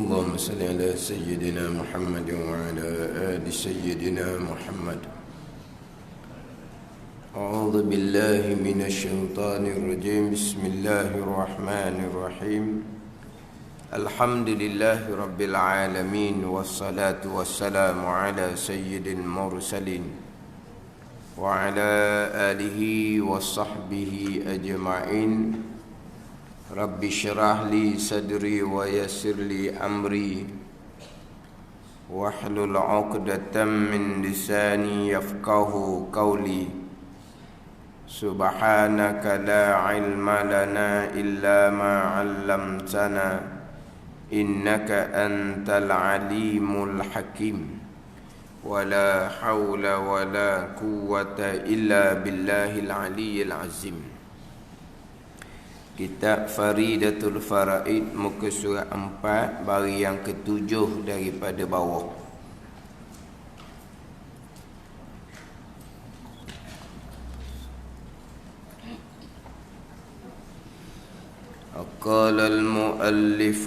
اللهم صل على سيدنا محمد وعلى آل سيدنا محمد. أعوذ بالله من الشيطان الرجيم. بسم الله الرحمن الرحيم. الحمد لله رب العالمين، والصلاة والسلام على سيد المرسلين وعلى آله وصحبه أجمعين. رب اشرح لي صدري ويسر لي أمري واحلل عقدة من لساني يفقه قولي. سبحانك لا علم لنا إلا ما علمتنا إنك أنت العليم الحكيم. ولا حول ولا قوة إلا بالله العلي العظيم. Kitab Faridatul Faraid, muka surat 4, baris yang ke-7 daripada bawah. Qala al-muallif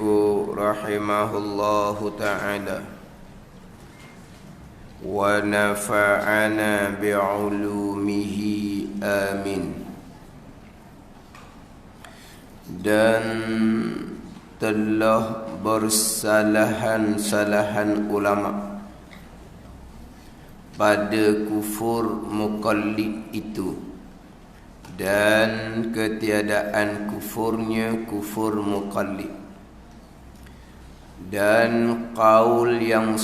rahimahullahu ta'ala wa nafa'ana bi'ulumihi amin. Dan telah bersalahan-salahan ulama pada kufur muqallid itu, dan ketiadaan kufurnya kufur muqallid, dan qaul yang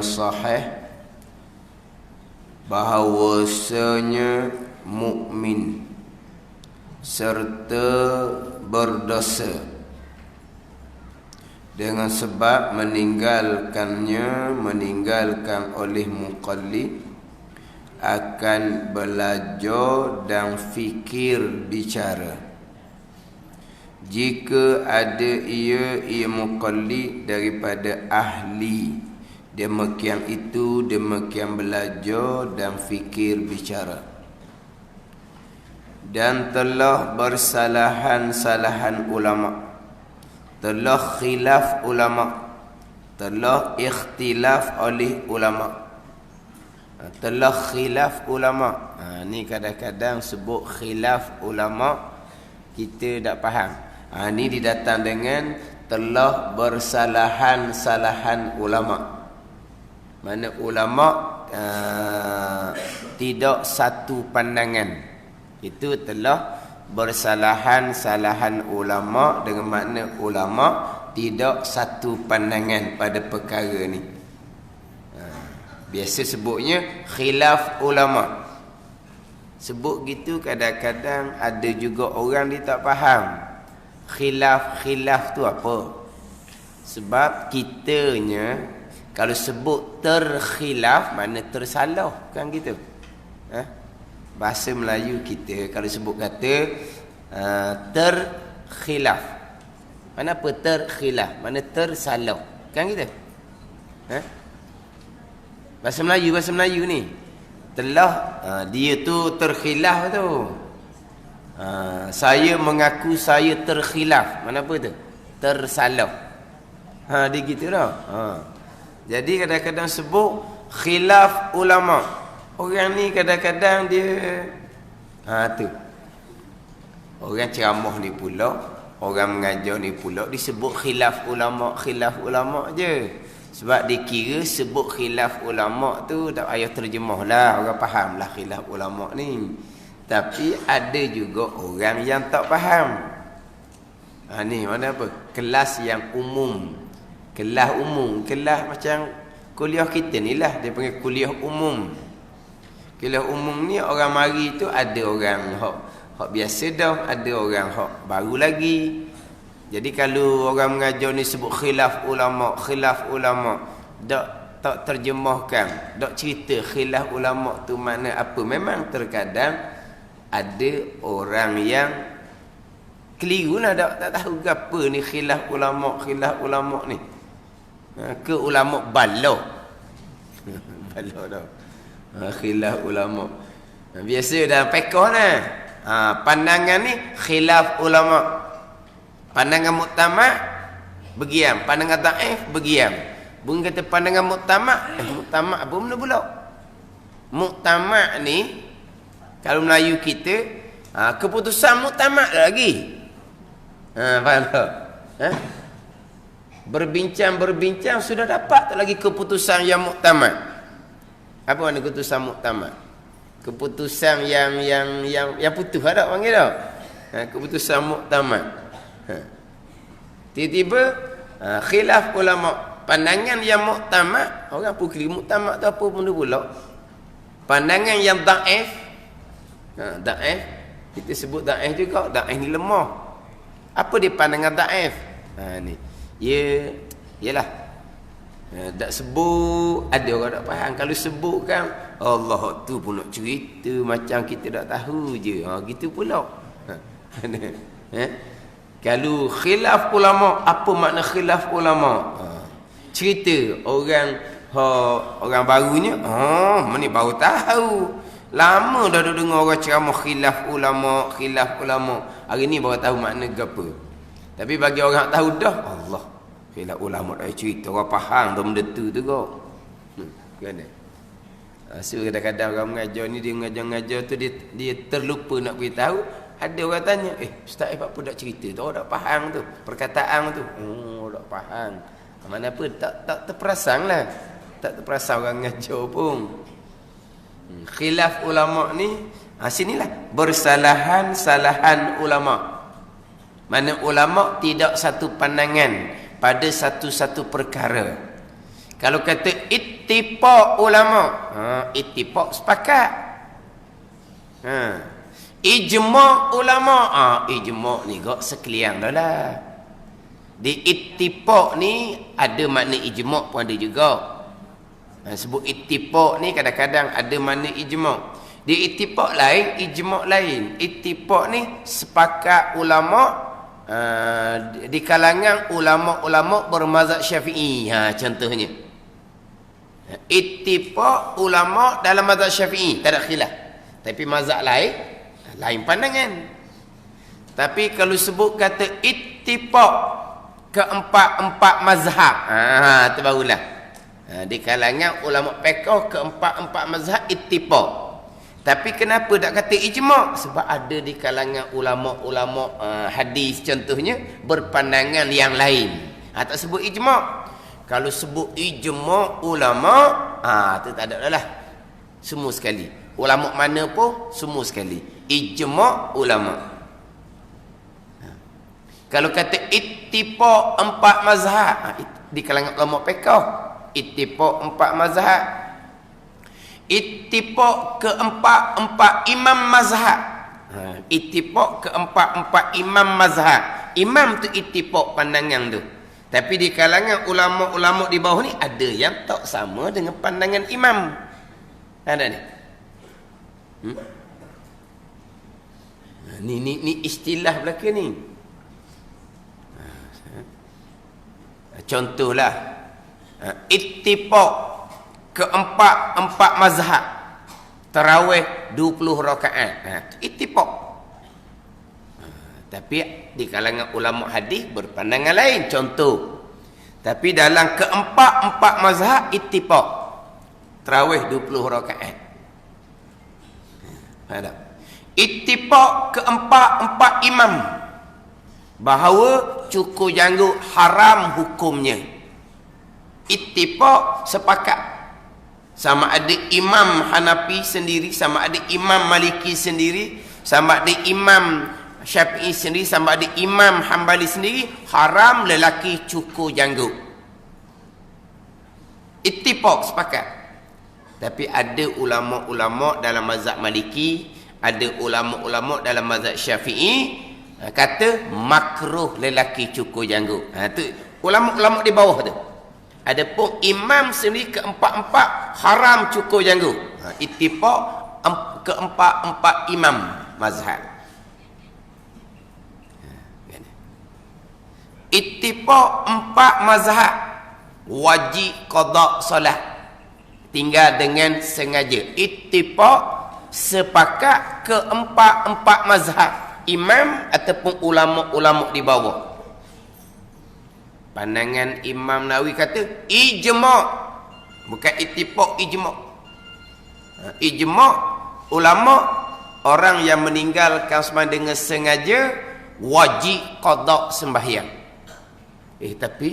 sahih bahawasanya mukmin serta berdosa dengan sebab meninggalkan oleh muqallid akan belajar dan fikir bicara. Jika ada ia muqallid daripada ahli demikian itu, demikian belajar dan fikir bicara. Dan telah bersalahan-salahan ulama, telah khilaf ulama, telah ikhtilaf oleh ulama, telah khilaf ulama. Ni kadang-kadang sebut khilaf ulama kita tak faham. Ni didatang dengan telah bersalahan-salahan ulama. Mana ulama tidak satu pandangan. Itu telah bersalahan-salahan ulama, dengan makna ulama tidak satu pandangan pada perkara ni. Biasa sebutnya khilaf ulama. Sebut gitu kadang-kadang ada juga orang dia tak faham khilaf tu apa. Sebab kitanya kalau sebut terkhilaf makna tersalah, kan gitu. Bahasa Melayu kita kalau sebut kata terkhilaf, mana apa terkhilaf? Mana tersalah, kan gitu. Bahasa Melayu ni telah dia tu terkhilaf tu. Saya mengaku saya terkhilaf, mana apa tu? Tersalah. Dia gitu dah. Jadi kadang-kadang sebut khilaf ulama. Orang ni kadang-kadang dia tu orang ceramah ni pula, orang mengajar ni pula disebut khilaf ulama je. Sebab dikira sebut khilaf ulama tu tak payah terjemah lah, orang faham lah khilaf ulama ni. Tapi ada juga orang yang tak faham. Ni mana apa? Kelas yang umum. Kelas umum, kelas macam kuliah kita ni lah, dia panggil kuliah umum. Kuliah umum ni orang mari tu ada orang hak biasa dah, ada orang hak baru lagi. Jadi kalau orang mengajar ni sebut khilaf ulama, tak terjemahkan, tak cerita khilaf ulama tu makna apa. Memang terkadang ada orang yang keliru lah, tak tahu apa ni khilaf ulama ni. Ke ulama bala. Bala dah. Khilaf ulama. Biasa dalam fiqh lah. Pandangan ni khilaf ulama. Pandangan muktamad bergiam, pandangan dhaif bergiam. Bung kata pandangan muktamad, muktamad apa benda pula? Muktamad ni kalau Melayu kita, keputusan muktamad lagi. Faham tak? Berbincang sudah dapat tak lagi keputusan yang muktamad. Apa makna keputusan muktamad? Keputusan yang putus ada panggil tak? Keputusan muktamad. Tiba-tiba khilaf ulama. Pandangan yang muktamad, orang apa kira muktamad tu apa benda pula? Pandangan yang dhaif, dhaif kita sebut dhaif juga, dhaif ni lemah. Apa dia pandangan dhaif? Ni. Yalah. Tak sebut, ada orang tak faham. Kalau sebutkan Allah tu pun nak cerita macam kita tak tahu je. Gitu pula. Kalau khilaf ulama, apa makna khilaf ulama? Cerita orang barunya, mana baru tahu. Lama dah dengar orang ceramah khilaf ulama. Hari ni baru tahu makna apa. Tapi bagi orang tahu dah, Allah, khilaf ulama dah cerita, orang faham dah benda tu kok. Kan? So kadang-kadang orang mengajar ni, dia mengajar tu dia terlupa nak beritahu. Ada orang tanya, ustaz apa tak cerita tu? Orang tak faham tu, perkataan tu. Tak faham. Mana apa tak terperasan lah. Tak terperasan orang mengajar pun. Khilaf ulama ni, sinilah bersalahan ulama. Mana ulama tidak satu pandangan pada satu-satu perkara. Kalau kata ittifaq ulama, ittifaq sepakat. Ijma' ulama, ijma' ni gak sekalian dah lah. Di ittifaq ni ada makna ijma' pun ada juga. Sebut ittifaq ni kadang-kadang ada makna ijma'. Di ittifaq lain, ijma' lain. Ittifaq ni sepakat ulama' di kalangan ulama-ulama bermazhab Syafi'i. Contohnya. Ittifaq ulama dalam mazhab Syafi'i, tak ada khilaf. Tapi mazhab lain pandangan. Tapi kalau sebut kata ittifaq keempat-empat mazhab, tu barulah. Di kalangan ulama fiqh keempat-empat mazhab ittifaq. Tapi kenapa tak kata ijma'? Sebab ada di kalangan ulama-ulama hadis contohnya berpandangan yang lain. Tak sebut ijma'. Kalau sebut ijma' ulama, tu tak ada lah. Semua sekali. Ulama mana pun semua sekali. Ijma' ulama. Kalau kata ittifaq empat mazhab, di kalangan ulama fiqh, ittifaq empat mazhab. Ittifaq keempat-empat imam mazhab. Ittifaq keempat-empat imam mazhab. Imam tu ittifaq pandangan tu. Tapi di kalangan ulama-ulama di bawah ni ada yang tak sama dengan pandangan imam. Ada ni. Ni istilah belaka ni. Contohlah, ittifaq keempat-empat mazhab tarawih 20 rakaat. Ittifaq. Tapi di kalangan ulama hadis berpandangan lain. Contoh. Tapi dalam keempat-empat mazhab ittifaq. Tarawih 20 rakaat. Ada. Ittifaq keempat-empat imam bahawa cukur janggut haram hukumnya. Ittifaq sepakat. Sama ada imam Hanafi sendiri, sama ada imam Maliki sendiri, sama ada imam Syafi'i sendiri, sama ada imam Hambali sendiri, haram lelaki cukur janggut. Ittifaq sepakat. Tapi ada ulama-ulama dalam mazhab Maliki, ada ulama-ulama dalam mazhab Syafi'i kata makruh lelaki cukur janggut. Tu ulama-ulama di bawah tu. Adapun imam sendiri keempat-empat haram cukur janggut. Ittifaq keempat-empat imam mazhab. Ittifaq empat mazhab wajib qada solat tinggal dengan sengaja. Ittifaq sepakat keempat-empat mazhab imam ataupun ulama-ulama di bawah. Pandangan Imam Nawawi kata ijma', bukan ittifaq, ijma'. Ijma' ulama, orang yang meninggalkan sembahyang dengan sengaja wajib qada sembahyang. Tapi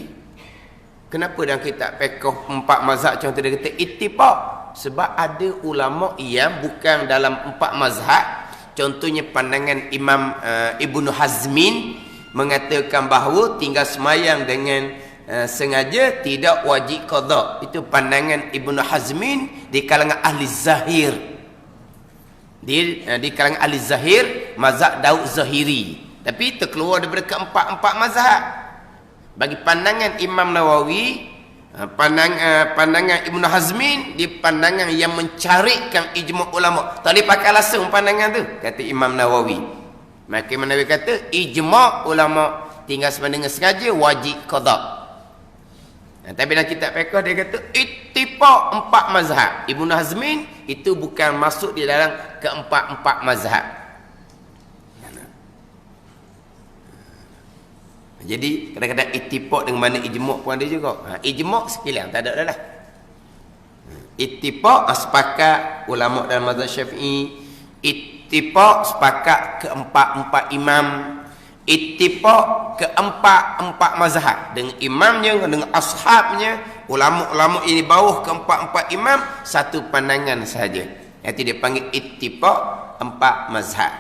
kenapa dalam kitab fiqh 4 mazhab contoh dia kata ittifaq? Sebab ada ulama yang bukan dalam 4 mazhab. Contohnya pandangan Imam Ibnu Hazmin mengatakan bahawa tinggal semayang dengan sengaja tidak wajib qada. Itu pandangan Ibnu Hazmin di kalangan ahli zahir. Di kalangan ahli zahir, mazhab Daud Zahiri. Tapi terkeluar daripada keempat-empat mazhab. Bagi pandangan Imam Nawawi, pandangan Ibnu Hazmin, di pandangan yang mencarikan ijma' ulama. Tak boleh pakai langsung pandangan tu, kata Imam Nawawi. Maka Imam Nawawi kata ijma' ulama tinggal sembahyang dengan sengaja wajib qada. Tapi dalam kitab fiqh dia kata ittifaq 4 mazhab. Ibnu Hazmin itu bukan masuk di dalam keempat-empat mazhab. Jadi kadang-kadang ittifaq dengan mana ijma' pun ada juga. Ijma' sekilang tak ada dah lah. Ittifaq sepakat ulama dalam mazhab Syafi'i. Ittifaq sepakat keempat-empat imam. Ittifaq keempat-empat mazhab, dengan imamnya, dengan ashabnya, ulama-ulama ini bawah keempat-empat imam, satu pandangan sahaja. Itu dia panggil ittifaq 4 mazhab.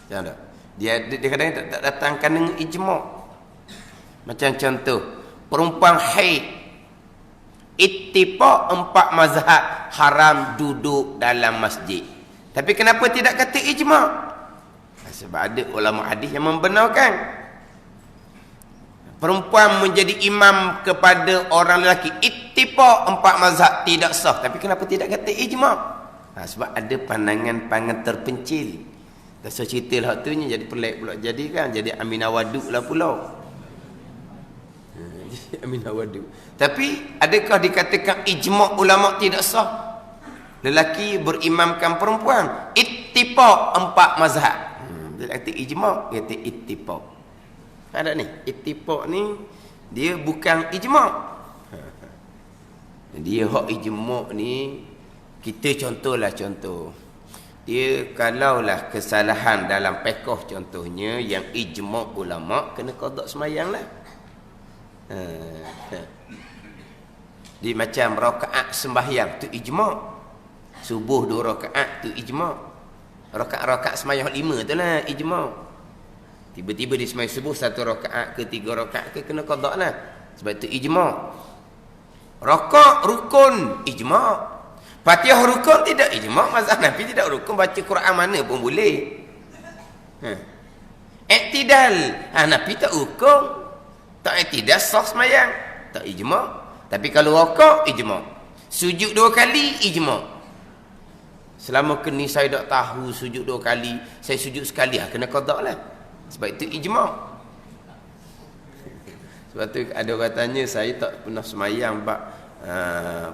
Jangan tak? Dia kadang-kadang tak datangkan dengan ijma'. Macam contoh perempuan haid, ittifaq 4 mazhab haram duduk dalam masjid. Tapi kenapa tidak kata ijma'? Sebab ada ulama hadis yang membenarkan perempuan menjadi imam kepada orang lelaki. Ittifaq 4 mazhab tidak sah. Tapi kenapa tidak kata ijma'? Sebab ada pandangan-pandangan terpencil. Tak usah cerita lah tu ni, jadi pelik pula. Jadi kan, jadi Aminah Waduk lah pula. Aminah Waduk. Tapi adakah dikatakan ijma' ulama tidak sah? Lelaki berimamkan perempuan. Ittifaq 4 mazhab. Dia kata ijma', dia kata ittifaq. Ada ni, ittifaq ni dia bukan ijma'. Dia hak ijma' ni, kita contohlah contoh. Dia kalaulah kesalahan dalam fiqh contohnya yang ijma' ulama, kena qada sembahyang lah. Dia macam rakaat sembahyang tu ijma'. Subuh 2 rakaat tu ijma'. Rakaat-rakaat sembahyang 5 tu lah ijma'. Tiba-tiba dia sembahyang subuh 1 rakaat ke 3 rakaat ke, kena qada lah. Sebab tu ijma'. Rakaat rukun ijma'. Fatihah rukun tidak ijma'. Mazhab Nabi tidak rukun, baca Quran mana pun boleh. Iktidal, Nabi tak rukun, tak iktidal sah sembahyang, tak ijma'. Tapi kalau rakaat ijma'. Sujud 2 kali ijma'. Selama kini saya tak tahu sujud 2 kali, saya sujud sekali, kena qada lah. Sebab itu ijma'. Sebab tu ada orang tanya, saya tak pernah semayang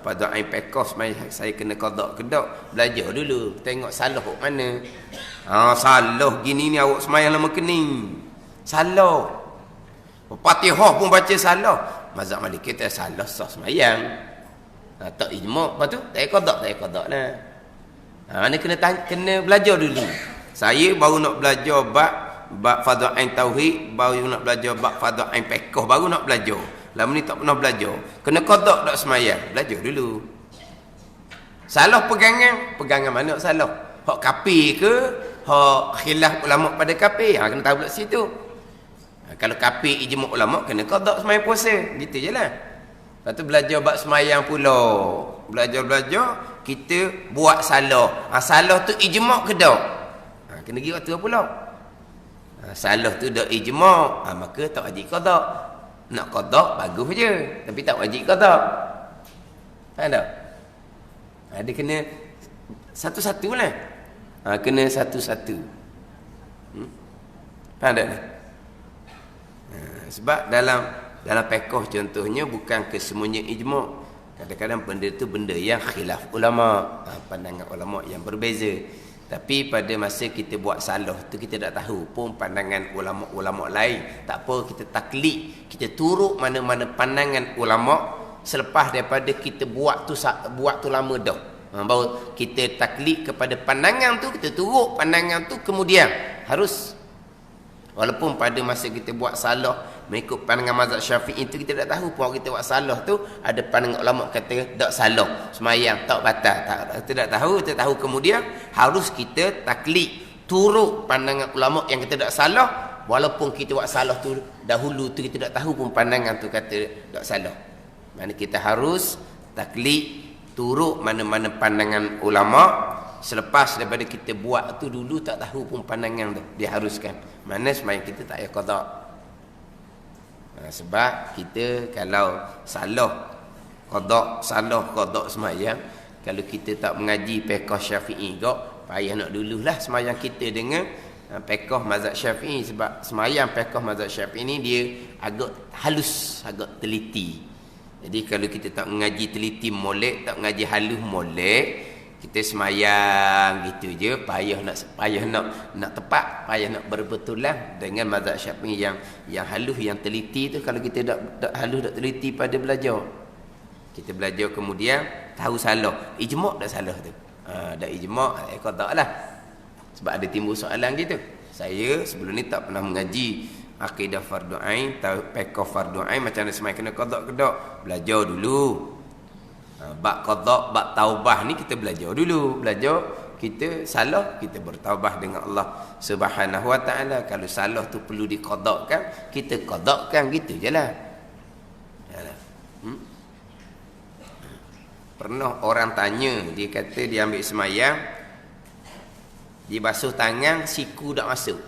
pada air pekos, saya kena qada ke tak? Belajar dulu, tengok salah kat mana. Salah gini ni awak semayang lama kening. Salah. Fatihah pun baca salah. Mazhab Malik kita salah sah semayang. Tak ijma', lepas tu tak qada lah. Ni kena belajar dulu. Saya baru nak belajar bab fardhu ain tauhid, baru nak belajar bab fardhu ain fiqh, baru nak belajar. Lama ni tak pernah belajar. Kena qada tak semayang, belajar dulu. Salah pegangan mana salah? Hak kafir ke, hak khilaf ulama pada kafir? Kena tahu pula situ. Kalau kafir ijma' ulama, kena qada semayang puasa. Gitu je lah. Lepas tu belajar bab semayang pula. Belajar kita buat salah. Salah tu ijma' ke tak? Kena pergi waktu pula. Salah tu dak ijma', maka tak wajib qada. Nak qada bagus je, tapi tak wajib qada. Faham tak? Dia kena satu-satu lah. Kena satu-satu. Faham tak ni? Sebab dalam fiqh contohnya bukan kesemuanya ijma'. Kadang-kadang benda tu benda yang khilaf ulama, pandangan ulama yang berbeza. Tapi pada masa kita buat salah tu kita tak tahu pun pandangan ulama-ulama lain. Tak apa, kita taklid, kita turut mana-mana pandangan ulama selepas daripada kita buat tu lama dah. Baru kita taklid kepada pandangan tu, kita turut pandangan tu, kemudian harus, walaupun pada masa kita buat salah mengikut pandangan mazhab Syafi'i itu kita tak tahu pun kita buat salah tu ada pandangan ulama kata tak salah, semayang tak batal, kita tak tahu kemudian harus kita taklid turut pandangan ulama yang kita tak salah, walaupun kita buat salah tu dahulu tu kita tak tahu pun pandangan tu kata tak salah. Mana kita harus taklid turut mana-mana pandangan ulama selepas daripada kita buat tu dulu tak tahu pun pandangan tu diharuskan. Mana semayang kita tak payah qada. Sebab kita kalau salah qada semayang, kalau kita tak mengaji fiqh Syafi'i gak, payah nak dululah semayang kita dengan fiqh mazhab Syafi'i. Sebab semayang fiqh mazhab Syafi'i ni dia agak halus, agak teliti. Jadi kalau kita tak mengaji teliti molek, tak mengaji halus molek, kita semayang gitu je, payah nak tepat, payah nak berbetulan dengan mazhab Syafi'i yang halus, yang teliti tu. Kalau kita tak halus, tak teliti pada belajar, kita belajar kemudian tahu salah, ijma' dah salah tu, dah ijma' qada lah. Sebab ada timbul soalan gitu. Saya sebelum ni tak pernah mengaji akidah fardu ain, tahu fiqh fardu ain, macam mana semai kena qada ke tak, belajar dulu. Bab qada, bab taubah ni kita belajar dulu. Belajar, kita salah, kita bertaubah dengan Allah Subhanahu wa taala. Kalau salah tu perlu diqadakan, kita qadakan, gitu jelah. Pernah orang tanya, dia kata dia ambil semayang, dia basuh tangan, siku tak masuk.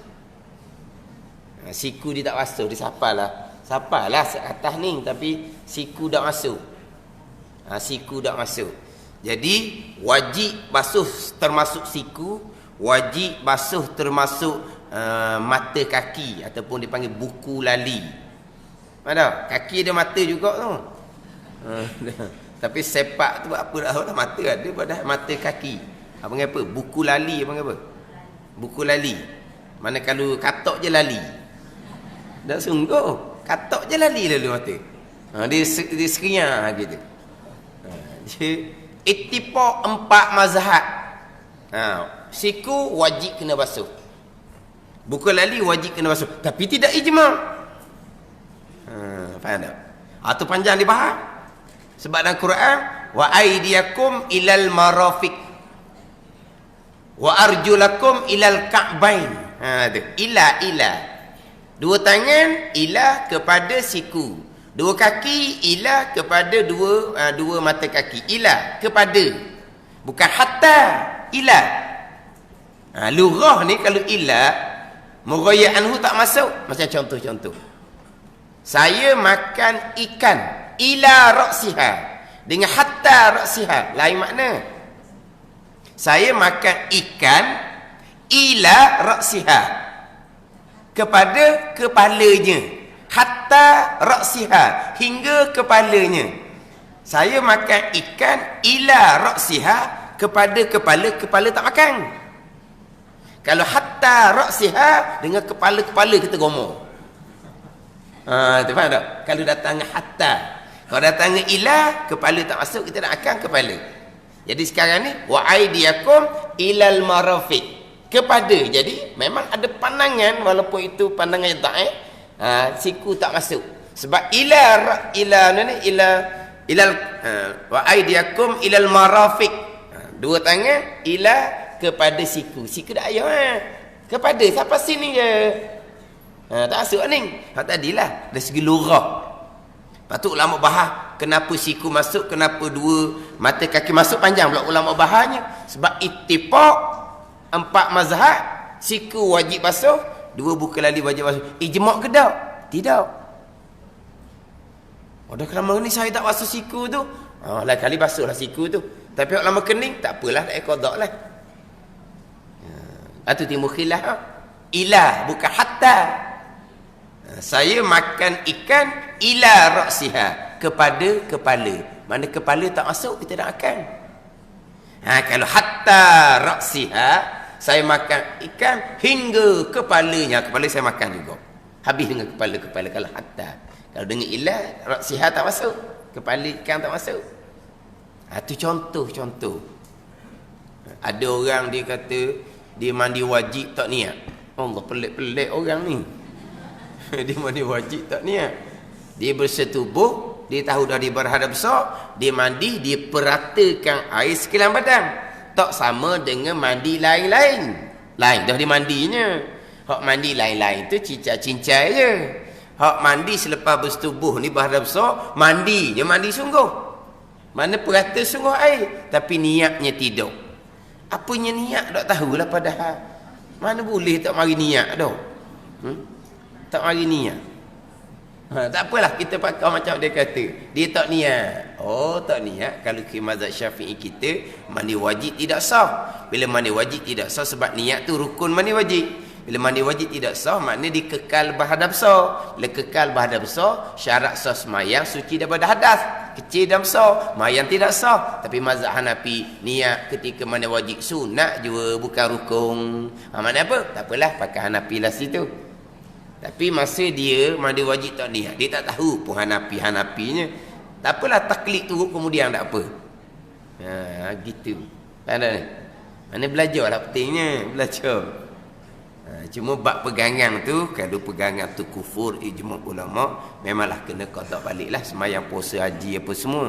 Siku dia tak masuk, dia sapalah atas ni, tapi siku tak masuk. Siku tak masuk. Jadi wajib basuh termasuk siku, wajib basuh termasuk mata kaki, ataupun dipanggil buku lali. Mana? Kaki ada mata juga tu. Tapi sepak tu apa dah, mata ada pada mata kaki. Apa ngapa? Buku lali apa ngapa? Buku lali. Mana kalau katok je lali. Dah sungguh, katok je lali lalu mata. Dia seriah gitu. Ittifaq 4 mazhab. Siku wajib kena basuh, buku lali wajib kena basuh, tapi tidak ijma'. Faham tak? Itu panjang dibahas. Sebab dalam Quran, wa aydiyakum ilal marafiq wa arjulakum ilal ka'bain. Ila dua tangan ila kepada siku, dua kaki ila kepada dua mata kaki. Ila kepada, bukan hatta, ila. Lughah ni kalau ila mughayya anhu tak masuk. Macam contoh-contoh, saya makan ikan ila ra'siha dengan hatta ra'siha, lain makna. Saya makan ikan ila ra'siha, kepada kepalanya, hatta ra'siha, hingga kepalanya. Saya makan ikan ila ra'siha, kepada kepala tak makan. Kalau hatta ra'siha, dengan kepala kita gomor. Tu faham tak? Kalau datang hatta, kalau datang ila, kepala tak masuk, kita nak akan kepala. Jadi sekarang ni wa aydiyakum ilal marafiq, kepada. Jadi memang ada pandangan, walaupun itu pandangan yang dhaif, siku tak masuk. Sebab wa aydiyakum ilal marafiq, dua tangan ila kepada siku. Siku dah ayah kepada sampai sini je. Tak masuk ni. Tadilah dari segi lughah. Patut ulama bahas kenapa siku masuk, kenapa dua mata kaki masuk, panjang pula ulama bahasnya. Sebab ittifaq 4 mazhab, siku wajib basuh, dua buku lali wajib basuh. Ijma' ke tak? Tidak. Dah kelama ni saya tak basuh siku tu, lain kali basuhlah siku tu. Tapi kalau lama kening, tak apalah, tak qada lah. Itu timbul khilaf. Ila bukan hatta. Saya makan ikan ila ra'siha, kepada kepala. Mana kepala tak masuk, kita nak makan. Kalau hatta ra'siha, Saya makan ikan hingga kepalanya. Kepala saya makan juga. Habis dengan kepala-kepala. Kalau hatta. Kalau dengan ilah, sihat tak masuk. Kepala ikan tak masuk. Itu contoh-contoh. Ada orang dia kata, dia mandi wajib tak niat. Allah, pelik-pelik orang ni. Dia mandi wajib tak niat. Dia bersetubuh, dia tahu dah dia berhadap besar, dia mandi, dia peratakan air sekalian badan. Tak sama dengan mandi lain-lain. Lain dah dia mandinya. Hak mandi lain-lain tu cincai-cincai je. Hak mandi selepas bersetubuh ni berhadap besar, mandi je, mandi sungguh. Mana perata sungguh air, tapi niatnya tidak. Apanya niat tak tahulah padahal. Mana boleh tak mari niat dah. Tak mari niat. Tak apalah kita pakai macam dia kata. Dia tak niat. Oh, tak niat. Kalau ke mazhab Syafi'i kita, mandi wajib tidak sah. Bila mandi wajib tidak sah sebab niat tu rukun mandi wajib. Bila mandi wajib tidak sah, maknanya dia kekal berhadap besar. Bila kekal berhadap besar, syarat sah semayang suci daripada hadas. Kecil dan besar, mayang tidak sah. Tapi mazhab Hanafi, niat ketika mandi wajib sunat juga, bukan rukun. Makna apa? Tak apalah, pakai Hanafi lah situ. Tapi masa dia mandi wajib tak niat, dia tak tahu pun Hanafinya. Tak apalah, taklid turut kemudian tak apa. Gitu. Faham tak ni? Mana belajar lah pentingnya, belajar. Cuma bab pegangan tu, kalau pegangan tu kufur ijma' ulama, memanglah kena qada balik lah sembahyang puasa haji apa semua.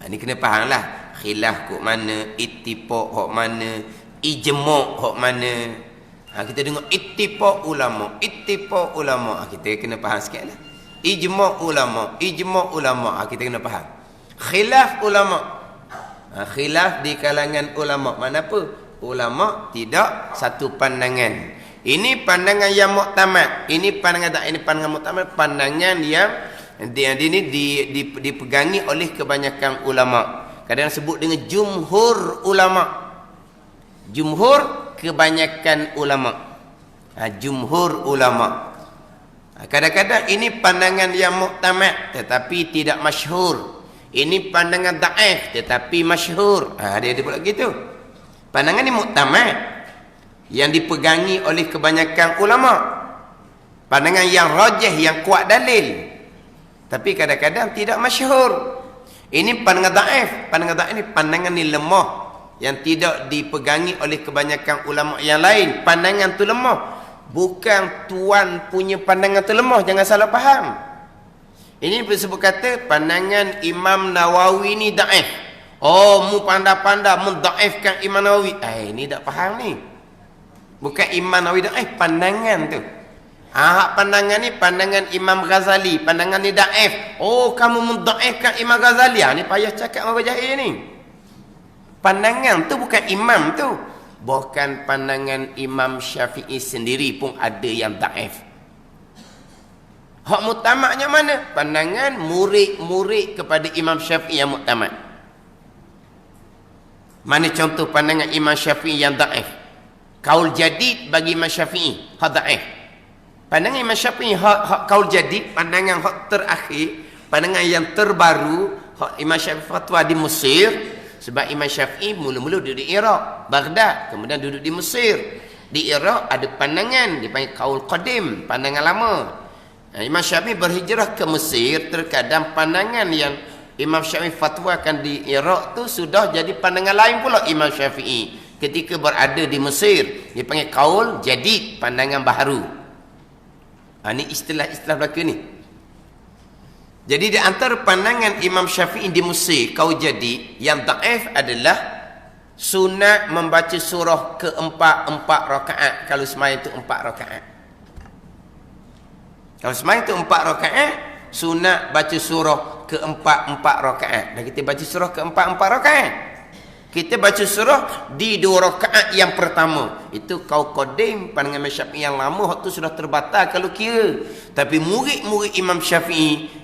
Ni kena faham lah. Khilaf kok mana, ittifaq kok mana, ijma' kok mana. Kita dengar ittifaq ulama, kita kena faham sikit lah. Ijma' ulama, kita kena faham. Khilaf ulama, khilaf di kalangan ulama, mana apa? Ulama tidak satu pandangan. Ini pandangan yang muktamad, ini pandangan tak, ini pandangan muktamad, pandangan yang dipegangi oleh kebanyakan ulama. Kadang sebut dengan jumhur ulama. Jumhur kebanyakan ulama. Jumhur ulama. Kadang-kadang ini pandangan yang muktamad tetapi tidak masyhur. Ini pandangan dhaif tetapi masyhur. Dia buat gitu. Pandangan ni muktamad yang dipegangi oleh kebanyakan ulama. Pandangan yang rajih, yang kuat dalil. Tapi kadang-kadang tidak masyhur. Ini pandangan dhaif. Pandangan dhaif ni pandangan ni lemah, yang tidak dipegangi oleh kebanyakan ulama yang lain. Pandangan tu lemah. Bukan tuan punya pandangan tu lemah, jangan salah faham. Ini disebut kata pandangan Imam Nawawi ni dhaif. Oh, mu pandai-pandai mendaifkan Imam Nawawi. Ini tak faham ni. Bukan Imam Nawawi daif, pandangan tu. Pandangan ni pandangan Imam Ghazali. Pandangan ni daif. Oh, kamu mendaifkan Imam Ghazali. Ni payah cakap orang jahil ni. Pandangan tu bukan imam tu. Bahkan pandangan Imam Syafi'i sendiri pun ada yang daif. Hak muktamadnya mana? Pandangan murid-murid kepada Imam Syafi'i yang muktamad. Mana contoh pandangan Imam Syafi'i yang dhaif? Kaul jadid bagi Imam Syafi'i hak dhaif. Pandangan Imam Syafi'i hak kaul jadid, pandangan hak terakhir, pandangan yang terbaru, hak Imam Syafi'i fatwa di Mesir. Sebab Imam Syafi'i mula-mula duduk di Iraq, Baghdad, kemudian duduk di Mesir. Di Iraq ada pandangan dipanggil kaul qadim, pandangan lama. Imam Syafi'i berhijrah ke Mesir, terkadang pandangan yang Imam Syafi'i fatwakan di Iraq tu sudah jadi pandangan lain pula Imam Syafi'i ketika berada di Mesir. Dia panggil kaul jadid, pandangan baharu. Ini istilah-istilah belaka ni. Jadi di antara pandangan Imam Syafi'i di Mesir, kaul jadid yang dhaif adalah sunat membaca surah keempat rakaat. Kalau sembahyang itu 4 rakaat. Kalau sembahyang itu 4 rakaat, sunat baca surah keempat rakaat. Dan kita baca surah keempat rakaat. Kita baca surah di 2 rakaat yang pertama. Itu kaul qadim, pandangan Imam Syafi'i yang lama, waktu sudah terbatal kalau kira. Tapi murid-murid Imam Syafi'i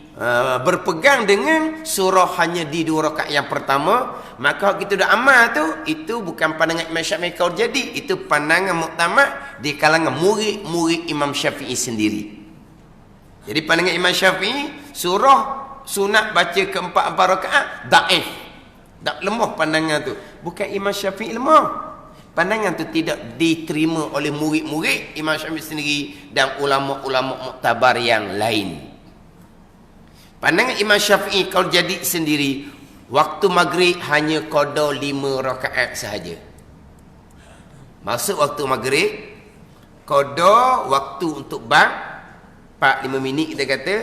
berpegang dengan surah hanya di 2 rakaat yang pertama. Maka kita dah amal tu, itu bukan pandangan Imam Syafi'i kaul jadi, itu pandangan muktamad di kalangan murid-murid Imam Syafi'i sendiri. Jadi pandangan Imam Syafi'i, surah sunat baca keempat rakaat dhaif. Tak lemah pandangan tu. Bukan Imam Syafi'i lemah. Pandangan tu tidak diterima oleh murid-murid Imam Syafi'i sendiri dan ulama-ulama muktabar yang lain. Pandangan Imam Syafi'i kalau jadi sendiri, waktu maghrib hanya qada 5 rakaat sahaja. Maksud waktu maghrib, qada waktu untuk bang 4-5 minit kita kata,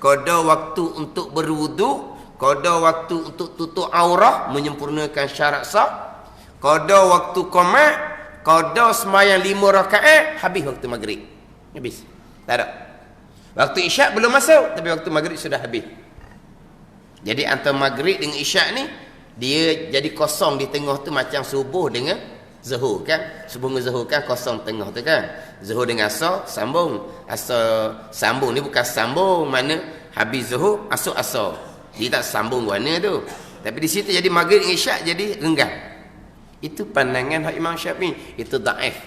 qada waktu untuk berwuduk, qada waktu untuk tutup aurah menyempurnakan syarat sah, qada waktu qomat, qada sembahyang 5 rakaat, habis waktu maghrib. Habis. Tak ada. Waktu isyak belum masuk, tapi waktu maghrib sudah habis. Jadi antara maghrib dengan isyak ni, dia jadi kosong di tengah tu macam subuh dengan zuhur kan. Subuh dengan zuhur kan kosong tengah tu kan. Zuhur dengan asar sambung. Asar sambung ni bukan sambung mana habis zuhur masuk asar. Dia tak sambung warna tu. Tapi di situ jadi maghrib dengan isyak jadi renggang. Itu pandangan Imam Syafi'i. Itu dhaif.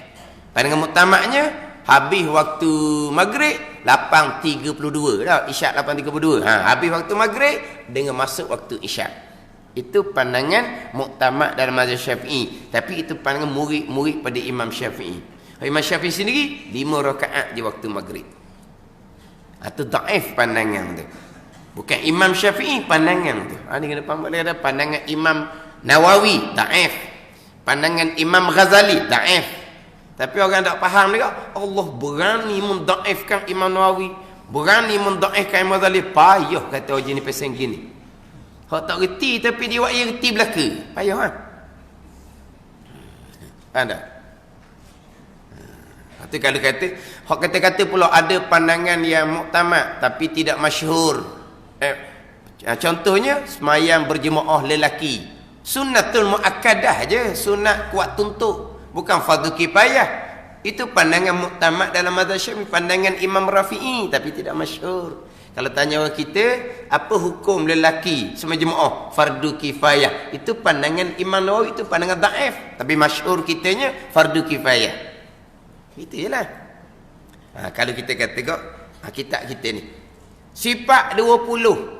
Pandangan muktamadnya, habis waktu maghrib 8.32 dah, isyak 8.32. Habis waktu maghrib dengan masuk waktu isyak. Itu pandangan muktamad dalam mazhab Syafi'i. Tapi itu pandangan murid-murid pada Imam Syafi'i. Imam Syafi'i sendiri 5 rakaat di waktu maghrib. Itu dhaif pandangan tu. Bukan Imam Syafi'i pandangan tu. Ni kena faham ada pandangan Imam Nawawi dhaif. Pandangan Imam Ghazali dhaif. Tapi orang tak faham juga, Allah berani mendaifkan Imam Nawawi, berani mendaifkan Imam Ghazali. Payah kata orang ni pasal gini. Hak tak reti tapi dia buat yang reti belaka. Payah kan? Ada. Itu kalau kata, hak kata-kata pula ada pandangan yang muktamad tapi tidak masyhur. Contohnya semayang berjemaah lelaki. Sunnatul muakkadah je, sunat kuat tuntut. Bukan fardu kifayah. Itu pandangan muktamad dalam mazhab Syafi'i, pandangan Imam Rafi'i tapi tidak masyhur. Kalau tanya orang kita, apa hukum lelaki semajemaah fardu kifayah? Itu pandangan Imam Nawawi, itu pandangan dhaif. Tapi masyhur kitanya fardu kifayah. Itu jelah. Kalau kita kata kok, kitab kita ni sifat 20.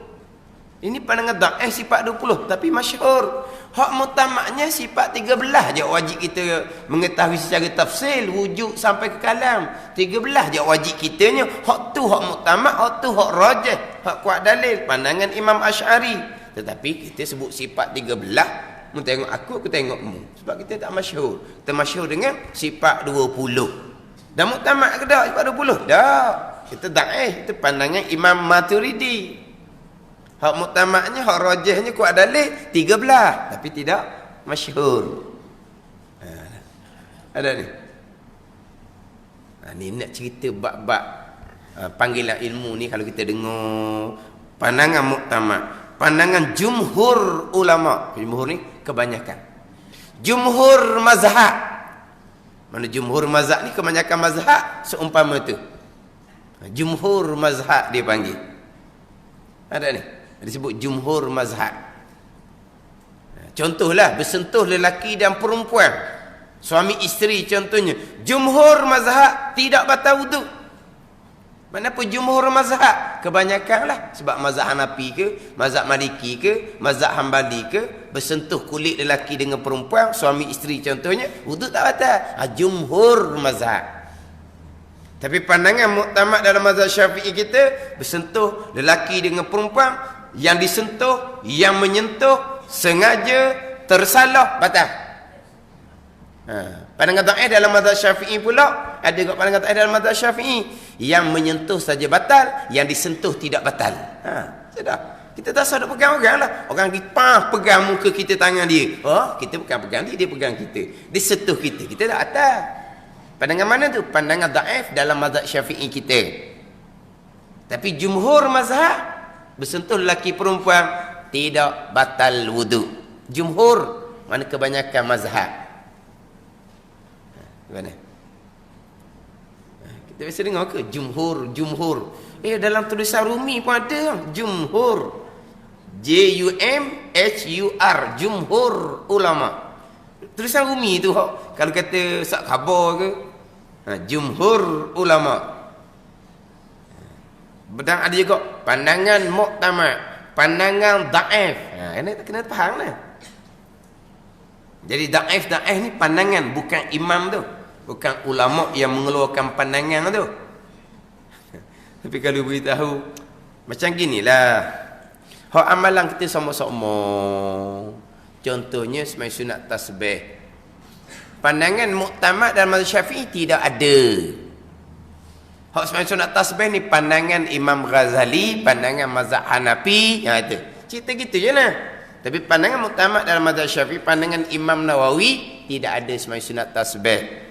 Ini pandangan dhaif sifat 20 tapi masyhur. Hak mutamaknya sifat 13 je wajib kita mengetahui secara tafsil, wujud sampai ke kalam. 13 je wajib kitanya. Hak tu hak mutamak, hak tu hak rajih, hak kuat dalil pandangan Imam Asy'ari. Tetapi kita sebut sifat 13, mu tengok aku tengokmu. Sebab kita tak masyhur. Kita masyhur dengan sifat 20. Dan mutamak ke tak sifat 20? Tak. Kita dhaif, itu pandangan Imam Maturidi. Hak muktamadnya, hak rajihnya kuat dalil 13 tapi tidak masyhur. Ada ni. Ni nak cerita bab-bab panggilan ilmu ni. Kalau kita dengar pandangan muktamad, pandangan jumhur ulama. Jumhur ni kebanyakan. Jumhur mazhab. Mana jumhur mazhab ni kebanyakan mazhab seumpama tu. Jumhur mazhab dia panggil. Ada ni. Disebut jumhur mazhab. Contohlah bersentuh lelaki dan perempuan, suami isteri contohnya. Jumhur mazhab tidak batal wuduk. Kenapa jumhur mazhab? Kebanyakanlah sebab mazhab Hanafi ke, mazhab Maliki ke, mazhab Hambali ke, bersentuh kulit lelaki dengan perempuan, suami isteri contohnya, wuduk tak batal. Jumhur mazhab. Tapi pandangan muktamad dalam mazhab Syafi'i kita, bersentuh lelaki dengan perempuan, yang disentuh, yang menyentuh sengaja tersalah batal. Pandangan dhaif dalam mazhab Syafi'i pula ada juga pandangan dhaif dalam mazhab Syafi'i, yang menyentuh saja batal, yang disentuh tidak batal. Sudah. Kita tak usah pegang orang lah. Orang kita pegang muka kita, tangan dia. Kita bukan pegang dia, dia pegang kita. Dia sentuh kita, kita tak atas. Pandangan mana tu? Pandangan dhaif dalam mazhab Syafi'i kita. Tapi jumhur mazhab bersentuh lelaki perempuan tidak batal wuduk. Jumhur mana kebanyakan mazhab. Mana? Kita biasa dengar ke jumhur. Dalam tulisan Rumi pun ada jumhur. Jumhur, jumhur ulama. Tulisan Rumi tu kalau kata sak khabar ke, jumhur ulama. Dan ada juga pandangan muktamad, pandangan dhaif. Kena faham lah. Jadi daif ni pandangan, bukan imam tu. Bukan ulama yang mengeluarkan pandangan tu. Tapi kalau beritahu macam ginilah. Hak amalan kita sama-sama. Contohnya semai sunat tasbih. Pandangan muktamad dalam mazhab Syafi'i tidak ada. Hak semai sunat tasbih ni pandangan Imam Ghazali, pandangan mazhab Hanafi, yang ada. Cerita gitu je lah. Tapi pandangan muktamad dalam mazhab Syafi'i, pandangan Imam Nawawi, tidak ada semai sunat tasbih.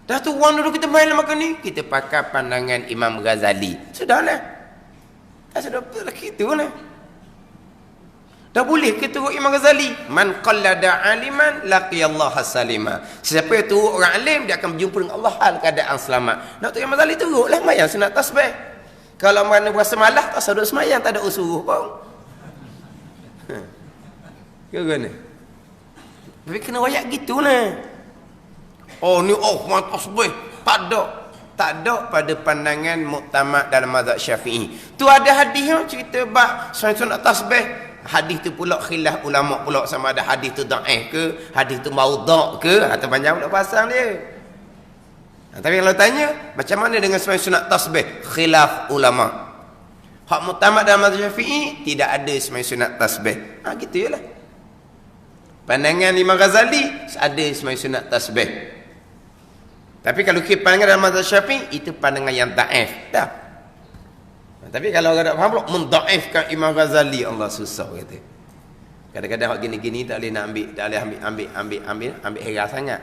Dah tu orang dulu kita main makan ni, kita pakai pandangan Imam Ghazali. Sudahlah. Dah sudah betul gitu lah. Dah boleh kita turut Imam Ghazali. Man qallada aliman laqiyallaha salima. Siapa yang turut orang alim, dia akan berjumpa dengan Allah hal keadaan selamat. Nak turut Imam Ghazali turutlah mayang sunat tasbih. Kalau mana berasa malas, tak sadut semayang, tak ada usuruh pun. Ke mana? Tapi kena wayak gitulah. Oh ni man tasbih. Tak ada pada pandangan muktamad dalam mazhab Syafi'i. Tu ada hadis yang cerita bab sunat tasbih. Hadis tu pula khilaf ulama pula, sama ada hadis tu dhaif ke, hadis tu maudhu' ke, atau panjang pula pasang dia. Tapi kalau tanya macam mana dengan sembahyang sunat tasbih, khilaf ulama. Hak muktamad dalam mazhab Syafi'i tidak ada sembahyang sunat tasbih. Gitu jelah. Pandangan Imam Ghazali ada sembahyang sunat tasbih. Tapi kalau kita pandangan dalam mazhab Syafi'i, itu pandangan yang dhaif dah. Tapi kalau orang tak faham pula, mendaifkan Imam Ghazali, Allah susah kata. Kadang-kadang hak gini-gini tak boleh nak ambil heran sangat.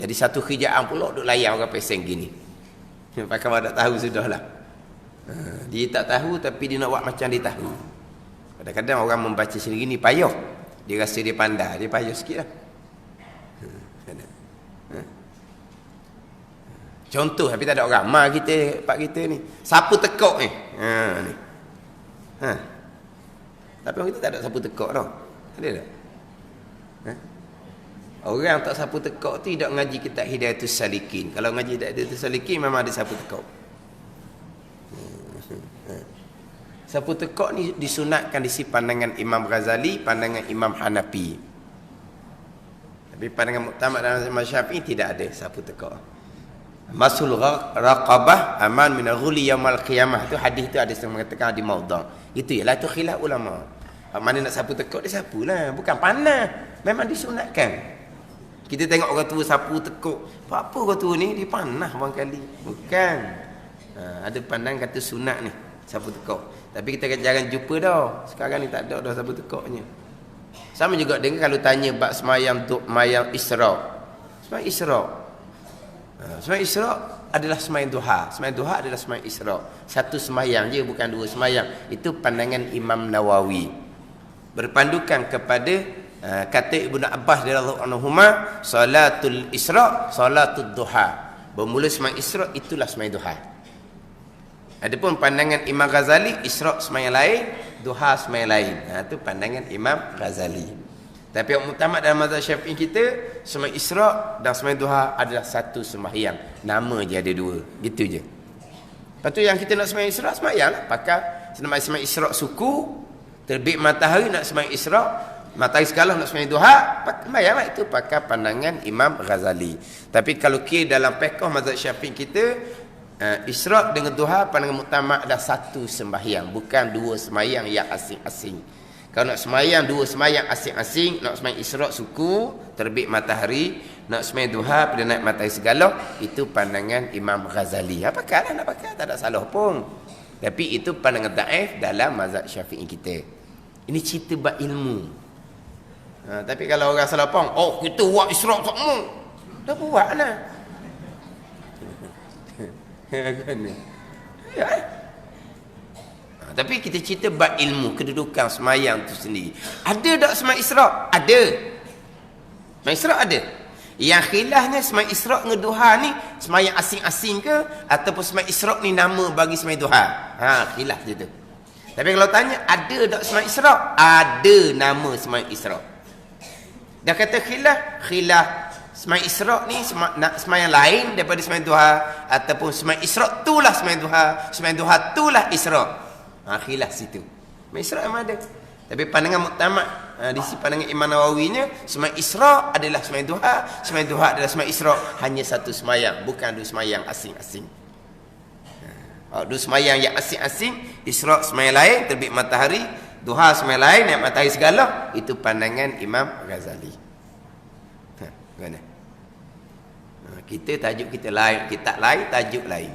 Jadi satu kerjaan pula duk layan orang peseng gini. Pakai orang tak tahu sudahlah. Dia tak tahu tapi dia nak buat macam dia tahu. Kadang-kadang orang membaca sendiri ni payah. Dia rasa dia pandai, dia payah sikitlah. Contoh, tapi tak ada orang ramai kita, pak kita ni. Sapu tekuk ni. Ni. Tapi orang kita tak ada sapu tekuk tau. Ada tak? Orang tak sapu tekuk tu tidak ngaji kitab Hidayatus Salikin. Kalau ngaji Hidayatus Salikin memang ada sapu tekuk. Sapu tekuk ni disunatkan di sisi pandangan Imam Ghazali, pandangan Imam Hanafi. Tapi pandangan muktamad dalam mazhab Syafi'i tidak ada sapu tekuk. Masul raqabah aman min al-ghuli yaumil qiyamah, tu hadis tu ada yang mengatakan di maudhu'. Itu ialah tu khilaf ulama. Mana nak sapu tekuk dia sapulah, bukan panah. Memang disunatkan. Kita tengok orang tua sapu tekuk, apa orang tua ni dia panah barangkali. Bukan. Ada pandang kata sunat ni sapu tekuk. Tapi kita jarang jumpa dah. Sekarang ni tak ada dah sapu tekuknya. Sama juga dengan kalau tanya bab semayang Isra'. Semayang Isra'. Semayang Isra' adalah semayang duha. Semayang duha adalah semayang Isra'. Satu semayang je, bukan dua semayang. Itu pandangan Imam Nawawi. Berpandukan kepada kata Ibnu Abbas radhiyallahu anhuma, salatul Isra', salatul duha. Bermula semayang Isra' itulah semayang duha. Adapun pandangan Imam Ghazali, Isra' semayang lain, duha semayang lain. Itu pandangan Imam Ghazali. Tapi yang muktamad dalam mazhab Syafi'i kita, sembahyang Isra' dan sembahyang duha adalah satu sembahyang. Nama je ada dua. Gitu je. Lepas tu yang kita nak sembahyang Isra', sembahyang lah. Pakai sembahyang Isra' suku, terbit matahari nak sembahyang Isra', matahari sekalah nak sembahyang duha, sembahyang lah. Itu pakai pandangan Imam Ghazali. Tapi kalau kira dalam fiqh mazhab Syafi'i kita, Isra' dengan duha pandangan muktamad adalah satu sembahyang, bukan dua sembahyang yang asing-asing. Kalau nak semayang dua semayang asing-asing, nak semayang Isra' suku, terbit matahari, nak semayang duha pada naik matahari segala, itu pandangan Imam Ghazali. Apakah lah nak pakai, tak ada salah pun. Tapi itu pandangan dhaif dalam mazhab Syafi'i kita. Ini cerita bab ilmu. Tapi kalau orang salah faham, oh kita buat Isra' tak mau. Dah buat lah. Ya. Tapi kita cerita bab ilmu, kedudukan semayang tu sendiri. Ada tak semayang Isra'? Ada. Semayang Isra' ada. Yang khilafnya semayang Isra' dengan duha ni semayang asing-asing ke, ataupun semayang Isra' ni nama bagi semayang duha? Khilaf je tu. Tapi kalau tanya, ada tak semayang Isra'? Ada nama semayang Isra'. Dah kata khilaf semayang Isra' ni semayang lain daripada semayang duha, ataupun semayang Isra' itulah semayang duha itulah Isra'. Khilaf situ. Isra' memang ada. Tapi pandangan muktamad Di sisi pandangan Imam Nawawinya, sembahyang Isra' adalah sembahyang duha, sembahyang duha adalah sembahyang Isra', hanya satu sembahyang, bukan dua sembahyang asing-asing. Dua sembahyang yang asing-asing, Isra' sembahyang lain, terbit matahari, duha sembahyang lain, naik matahari segala, itu pandangan Imam Ghazali. Mana? Kita tajuk kita lain, kitab lain, tajuk lain.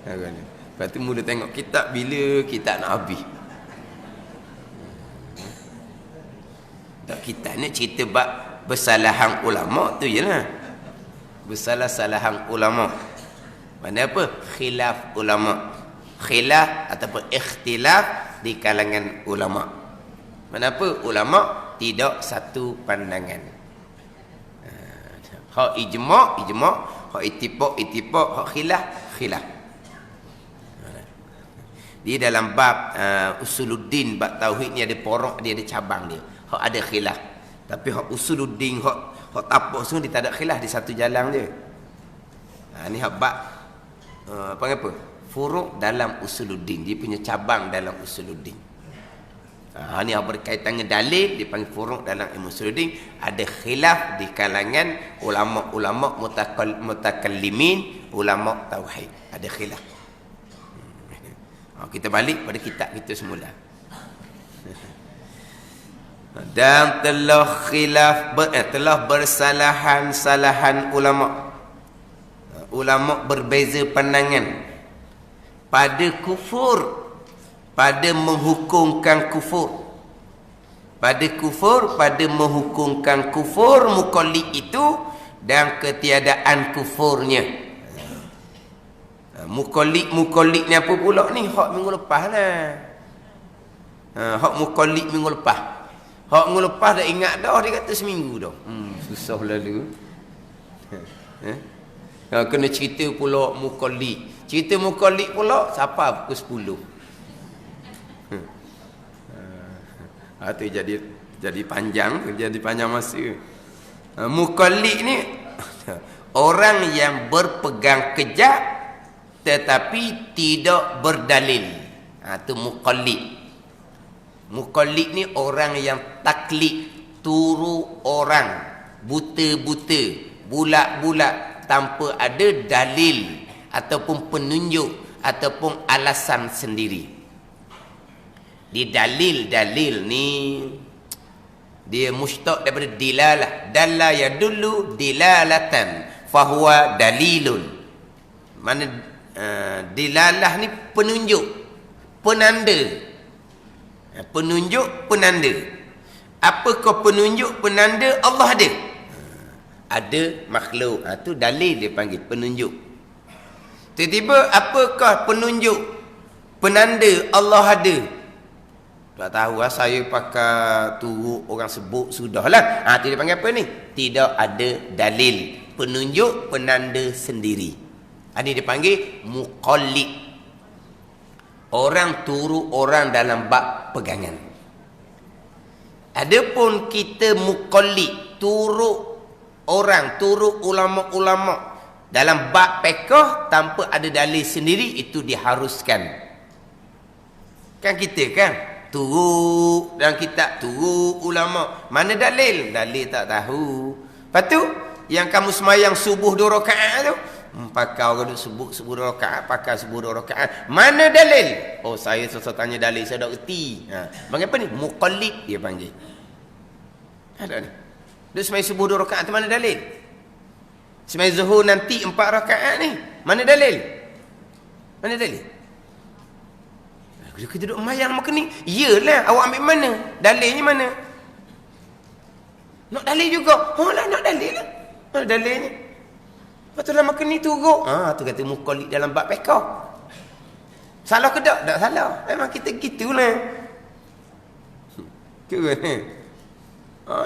Lepas tu mula tengok kitab bila kitab nak habis. Tak, kita ni cerita bab bersalahan ulama tu je lah. Bersalah-salahan ulama. Mana apa? Khilaf ulama. Khilaf ataupun ikhtilaf di kalangan ulama. Mana apa? Ulama tidak satu pandangan. Hak ijma', ijma'. Hak ittifaq, ittifaq. Hak khilaf, khilaf. Di dalam bab usuluddin, bab tauhid ni ada porok, dia ada cabang dia. Hak ada khilaf. Tapi hak usuluddin, hak tapak semua dia tak ada khilaf, di satu jalan je. Ni hak bab panggil apa? Furu' dalam usuluddin. Dia punya cabang dalam usuluddin. Ni yang berkaitan dengan dalil dipanggil furu' dalam ilmu usuluddin. Ada khilaf di kalangan ulama-ulama mutakallimin, ulama tauhid. Ada khilaf. Kita balik pada kitab kita semula. Dan telah khilaf telah bersalahan-salahan ulama. Ulama berbeza pandangan pada kufur, pada menghukumkan kufur. Pada kufur, pada menghukumkan kufur muqallid itu dan ketiadaan kufurnya. Muqallid ni apa pula ni? Hak minggu lepas lah. Hak muqallid minggu lepas. Hak minggu lepas dah ingat dah, dia kata seminggu dah. Susah lalu. Kena cerita pula muqallid. Cerita muqallid pula siapa pukul 10. Tu jadi panjang masa. Muqallid ni orang yang berpegang kejap tetapi tidak berdalil. Tu muqallid. Muqallid ni orang yang taklid, turu orang, buta-buta, bulat-bulat, tanpa ada dalil ataupun penunjuk ataupun alasan sendiri. Di dalil ni dia mustaq daripada dilalah. Dalla yadullu dilalatan fahuwa dalilun. Mana dilalah ni penunjuk, penanda. Penunjuk, penanda. Apakah penunjuk, penanda? Allah ada. Ada makhluk. Tu dalil dia panggil penunjuk. Tiba-tiba apakah penunjuk, penanda Allah ada? Tak tahu lah, saya pakai turut orang sebut sudahlah. Tu dia panggil apa ni? Tidak ada dalil. Penunjuk, penanda sendiri. Ini dia panggil muqallid. Orang turu orang dalam bab pegangan. Adapun kita muqallid, turu orang, turu ulama-ulama dalam bab fiqh tanpa ada dalil sendiri, itu diharuskan. Kan kita kan turu dalam kitab, turu ulama, mana dalil? Dalil tak tahu. Lepas tu yang kamu semayang subuh 2 rakaat tu, pakai orang duk sebut 2 rakaat, pakai 2 rakaat, mana dalil? Saya susah tanya dalil, saya dah erti. Panggil apa ni? Muqallid dia panggil. Ada ni. Dia semayang subuh 2 rakaat tu mana dalil? Semayang zuhur nanti 4 rakaat ni, mana dalil? Mana dalil? Kita duduk mayang makan ni. Iyalah, awak ambil mana? Dalilnya mana? Nak dalil juga? Lah, nak dalil lah. Mana dalilnya? Lepas tu dalam makan ni turut. Tu kata muqallid dalam bab fiqh. Salah ke tak? Tak salah. Memang kita gitulah. Kira ni.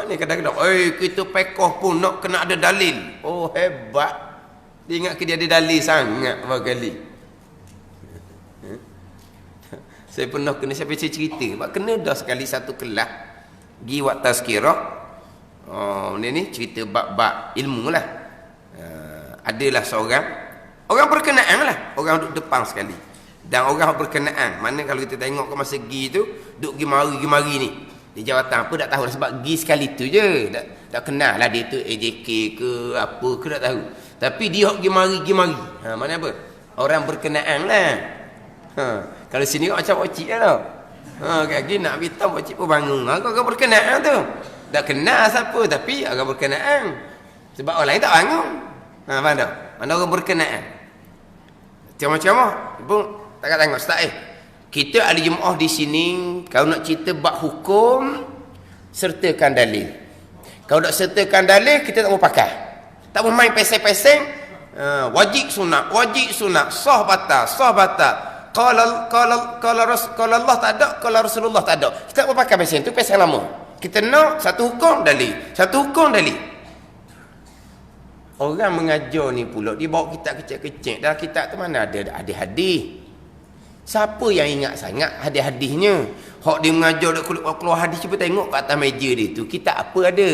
Ni kadang-kadang, kita fiqh pun nak kena ada dalil. Hebat. Dia ingat dia ada dalil sangat berapa kali. Saya pernah kena siapa cerita. Kena dah sekali satu kelas. Pergi buat tazkirah. Ni cerita bab-bab ilmu lah. Adalah seorang orang berkenaan lah, orang duduk depan sekali. Dan orang berkenaan. Mana kalau kita tengok ke masa gi tu, duk gi mari ni. Di jawatan apa tak tahu sebab gi sekali tu je. Tak kenal lah dia tu AJK ke apa ke tak tahu. Tapi dia gi mari. Mana apa? Orang berkenaan lah. Kalau sini kau macam pakcik lah tau. Kaki nak beritahu pakcik pun bangun. Kau berkenaan tu. Tak kenal siapa tapi orang berkenaan. Sebab orang lain tak bangun. Faham tak? Mana orang berkenaan. Macam-macam pun tak tengok Ustaz kita ahli jemaah di sini kalau nak cerita bab hukum sertakan dalil. Kalau tak sertakan dalil kita tak mau pakai. Tak mau main peseng-peseng wajib sunat, sah batal. Qala Allah tak ada, qala Rasulullah tak ada. Kita tak mau pakai peseng tu, peseng lama. Kita nak satu hukum dalil. Orang mengajar ni pula dia bawa kitab kecil-kecil. Dalam kitab tu mana ada hadis. Siapa yang ingat sangat hadis-hadisnya? Hak dia mengajar dak keluar hadis cuba tengok kat atas meja dia tu. Kitab apa ada?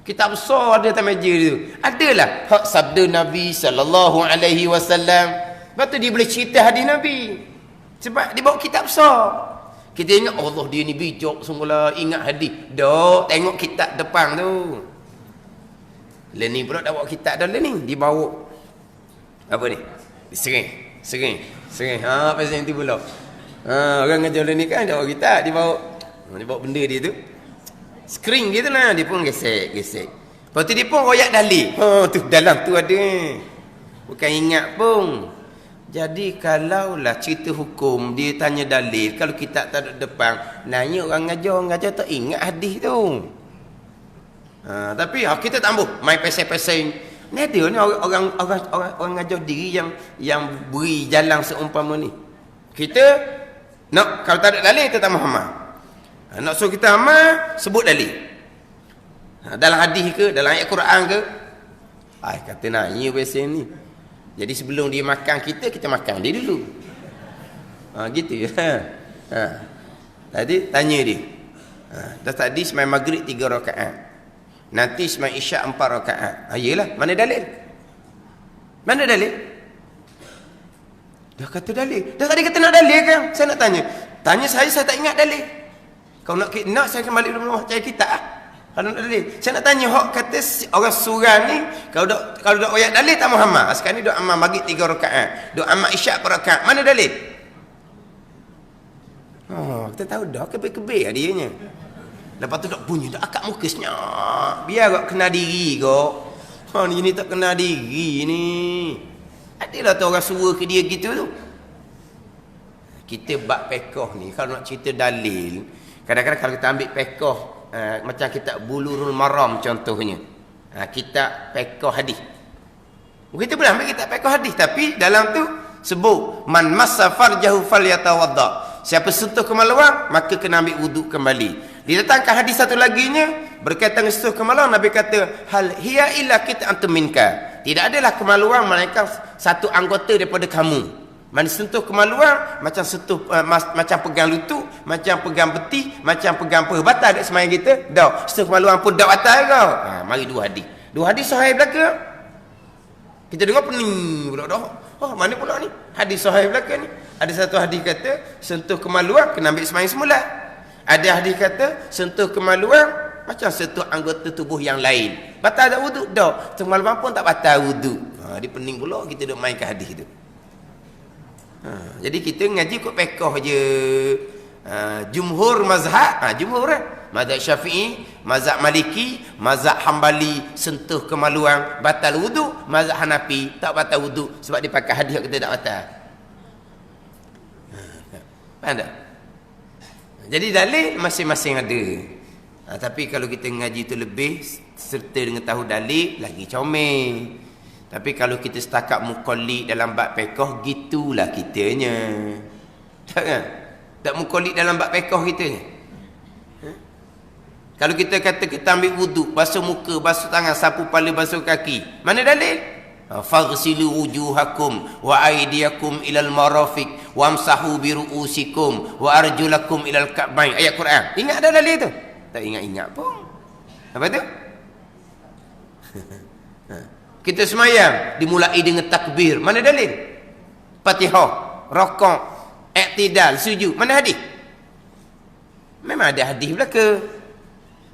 Kitab besar ada atas meja dia tu. Adalah hak sabda Nabi sallallahu alaihi wasallam. Lepas tu dia boleh cerita hadis Nabi. Sebab dia bawa kitab besar. Kita ingat Allah dia ni bijak sungguhlah ingat hadis. Dok tengok kitab depan tu. Learning pula dah bawa kitab dah learning. Dia bawa apa ni? Sering. Pasal nanti pula. Orang ngajar ni kan dia bawa kitab, dia bawa benda dia tu. Screen gitu lah, dia pun gesek. Lepas tu dia pun royak dalil. Tu dalam tu ada. Bukan ingat pun. Jadi kalaulah cerita hukum dia tanya dalil, kalau kitab tak ada depan, nanya orang ngajar tak ingat hadis tu. Tapi kita tak ambil main peseng-peseng. Ni ada ni orang ngajar diri yang beri jalan seumpama ni. Kita nak kalau tak ada dalil kita tak faham. Nak suruh kita amal sebut dalil. Dalam hadis ke, dalam ayat Quran ke? Kata nanya peseng ni. Jadi sebelum dia makan kita makan dia dulu. Gitu ya. Tadi tanya dia. Dah tadi sembahyang maghrib 3 rakaat. Nanti sembahyang isyak 4 rakaat. Iyalah, mana dalil? Dah kata dalil. Dah tadi kata nak dalil kan? Saya nak tanya. Tanya saya tak ingat dalil. Kalau nak saya akan balik rumah cari kitab. Kalau nak dalil. Saya nak tanya hak kata orang surah ni kalau dak ayat dalil tak Muhammad. Sekarang ni dok amal maghrib 3 rakaat. Dok amal isyak 4 rakaat. Mana dalil? Kita tahu dah kebir-kebir adanya. Lepas tu dok bunyi dak akak muka senyap. Biar kau kena diri kau. Ni tak kena diri ni. Adalah tu orang suruh ke dia gitu tu. Kita bab fiqh ni kalau nak cerita dalil, kadang-kadang kalau kita ambil fiqh macam kitab Bulughul Maram contohnya. Kitab fiqh hadis. Kita boleh ambil kitab fiqh hadis tapi dalam tu sebut man massa farjahu falyatawadda. Siapa sentuh kemaluan maka kena ambil wuduk kembali. Didatangkan hadis satu laginya berkaitan dengan sentuh kemaluan, Nabi kata hal hiya illa qit'atun minka. Tidak adalah kemaluan melainkan satu anggota daripada kamu. Mana sentuh kemaluan macam sentuh macam pegang lutut, macam pegang peti, macam pegang apa batal dekat sembahyang kita. Dah, sentuh kemaluan pun dak batal kau. Mari dua hadis. Dua hadis sahih belaka. Kita dengar pening pula dah. Mana pula ni? Hadis sahih belaka ni. Ada satu hadis kata sentuh kemaluan kena ambil sembahyang semula. Ada hadis kata sentuh kemaluan macam sentuh anggota tubuh yang lain. Batal tak wuduk? Dah. Kemaluan pun tak batal wuduk. Dia pening pula kita duk main ke hadis tu. Jadi kita ngaji kot fiqh je. Jumhur mazhab, jumhur mazhab Syafi'i, mazhab Maliki, mazhab Hambali sentuh kemaluan batal wuduk, mazhab Hanafi tak batal wuduk sebab dia pakai hadis kita tak batal. Faham tak? Jadi dalil masing-masing ada. Tapi kalau kita ngaji tu lebih serta dengan tahu dalil lagi comel. Tapi kalau kita setakat muqallid dalam bab fiqh gitulah kitanya. Tak kan? Tak muqallid dalam bab fiqh kitanya. Kalau kita kata kita ambil wuduk, basuh muka, basuh tangan, sapu kepala, basuh kaki. Mana dalil? Faghsilu wujuhakum wa aydiyakum ilal marafiq wamsahu bi ru'usikum wa arjulakum ilal ka'bain. Ayat Quran. Ingat ada dalil tu? Tak ingat-ingat pun. Apa tu? Kita semayang dimulai dengan takbir. Mana dalil? Fatihah. rokok, iktidal, sujud. Mana hadis? Memang ada hadis belaka.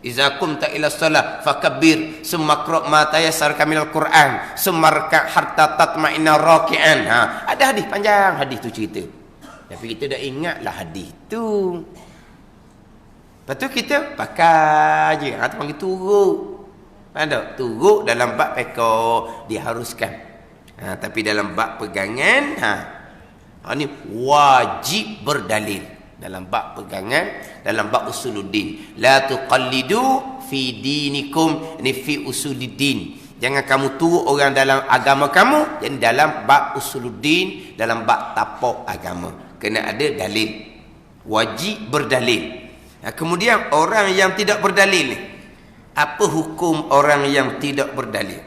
Iza qumta ila solah fakabbir summa qra' ma tayassar minal Quran summa rka' hatta tatma'inna raki'an. Ada hadis panjang, hadis tu cerita. Tapi kita dah ingatlah hadis tu. Lepas tu kita pakai je. Kata panggil turuk. Ada turuk dalam bab pekor diharuskan. Tapi dalam bab pegangan ni wajib berdalil. Dalam bab pegangan, dalam bab usuluddin, la tuqallidu fi dinikum, ni fi usuluddin. Jangan kamu turut orang dalam agama kamu, dan dalam bab usuluddin, dalam bab tapak agama kena ada dalil, wajib berdalil. Kemudian orang yang tidak berdalil ni, apa hukum orang yang tidak berdalil?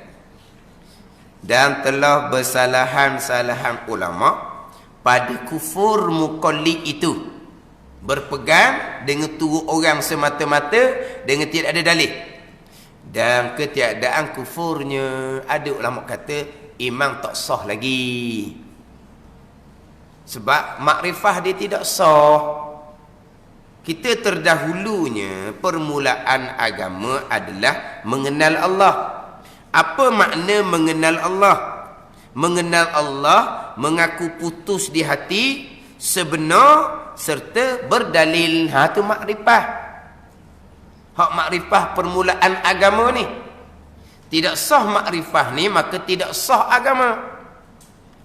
Dan telah bersalahan-salahan ulama pada kufur muqallid itu, berpegang dengan turut orang semata-mata dengan tidak ada dalil. Dan ketiadaan kufurnya, ada ulama kata imam tak sah lagi. Sebab makrifah dia tidak sah. Kita terdahulunya permulaan agama adalah mengenal Allah. Apa makna mengenal Allah? Mengenal Allah, mengaku putus di hati, sebenar serta berdalil. Tu makrifah. Hak makrifah permulaan agama ni. Tidak sah makrifah ni, maka tidak sah agama.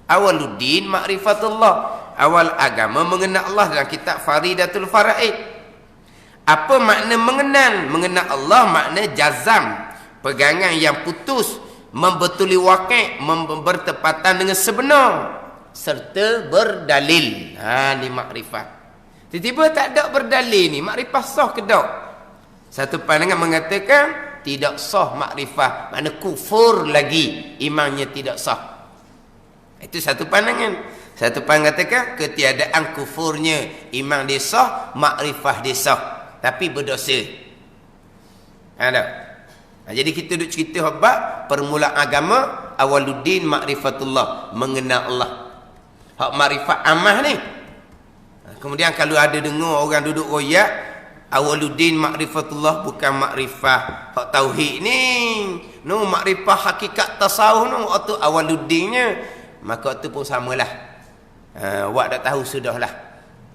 Awaluddin makrifatullah. Awal agama mengenal Allah dalam kitab Faridatul Faraid. Apa makna mengenal? Mengenal Allah makna jazam, pegangan yang putus, membetuli waqi', bertepatan dengan sebenar serta berdalil. Ni makrifah. Tiba-tiba tak ada berdalil ni, makrifah sah ke tak? Satu pandangan mengatakan tidak sah makrifah, makna kufur lagi, imannya tidak sah. Itu satu pandangan. Satu pandangan katakan ketiadaan kufurnya, iman dia sah, makrifah dia sah, tapi berdosa. Jadi kita duk cerita bab permulaan agama, awaluddin makrifatullah, mengenal Allah. Hak makrifat amah ni. Kemudian kalau ada dengar orang duduk royak, awaluddin makrifatullah bukan makrifah hak tauhid ni. No, makrifah hakikat tasawuf no, atau awaluddinnya. Maka tu pun samalah. Awak dah tahu sudahlah.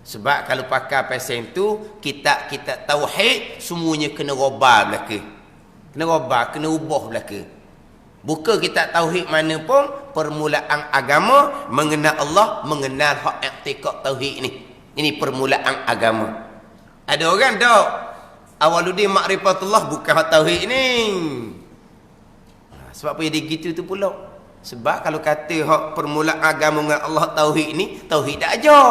Sebab kalau pakai pasal tu, kitab-kitab tauhid semuanya kena robah belaka. Kena robah, kena ubah belaka. Buka kitab tauhid mana pun, permulaan agama mengenal Allah, mengenal hak i'tiqad tauhid ni. Ini permulaan agama. Ada orang tak awaluddin makrifatullah bukan hak tauhid ni. Sebab apa jadi gitu tu pula? Sebab kalau kata hak permulaan agama dengan Allah tauhid ni, tauhid dah ajar.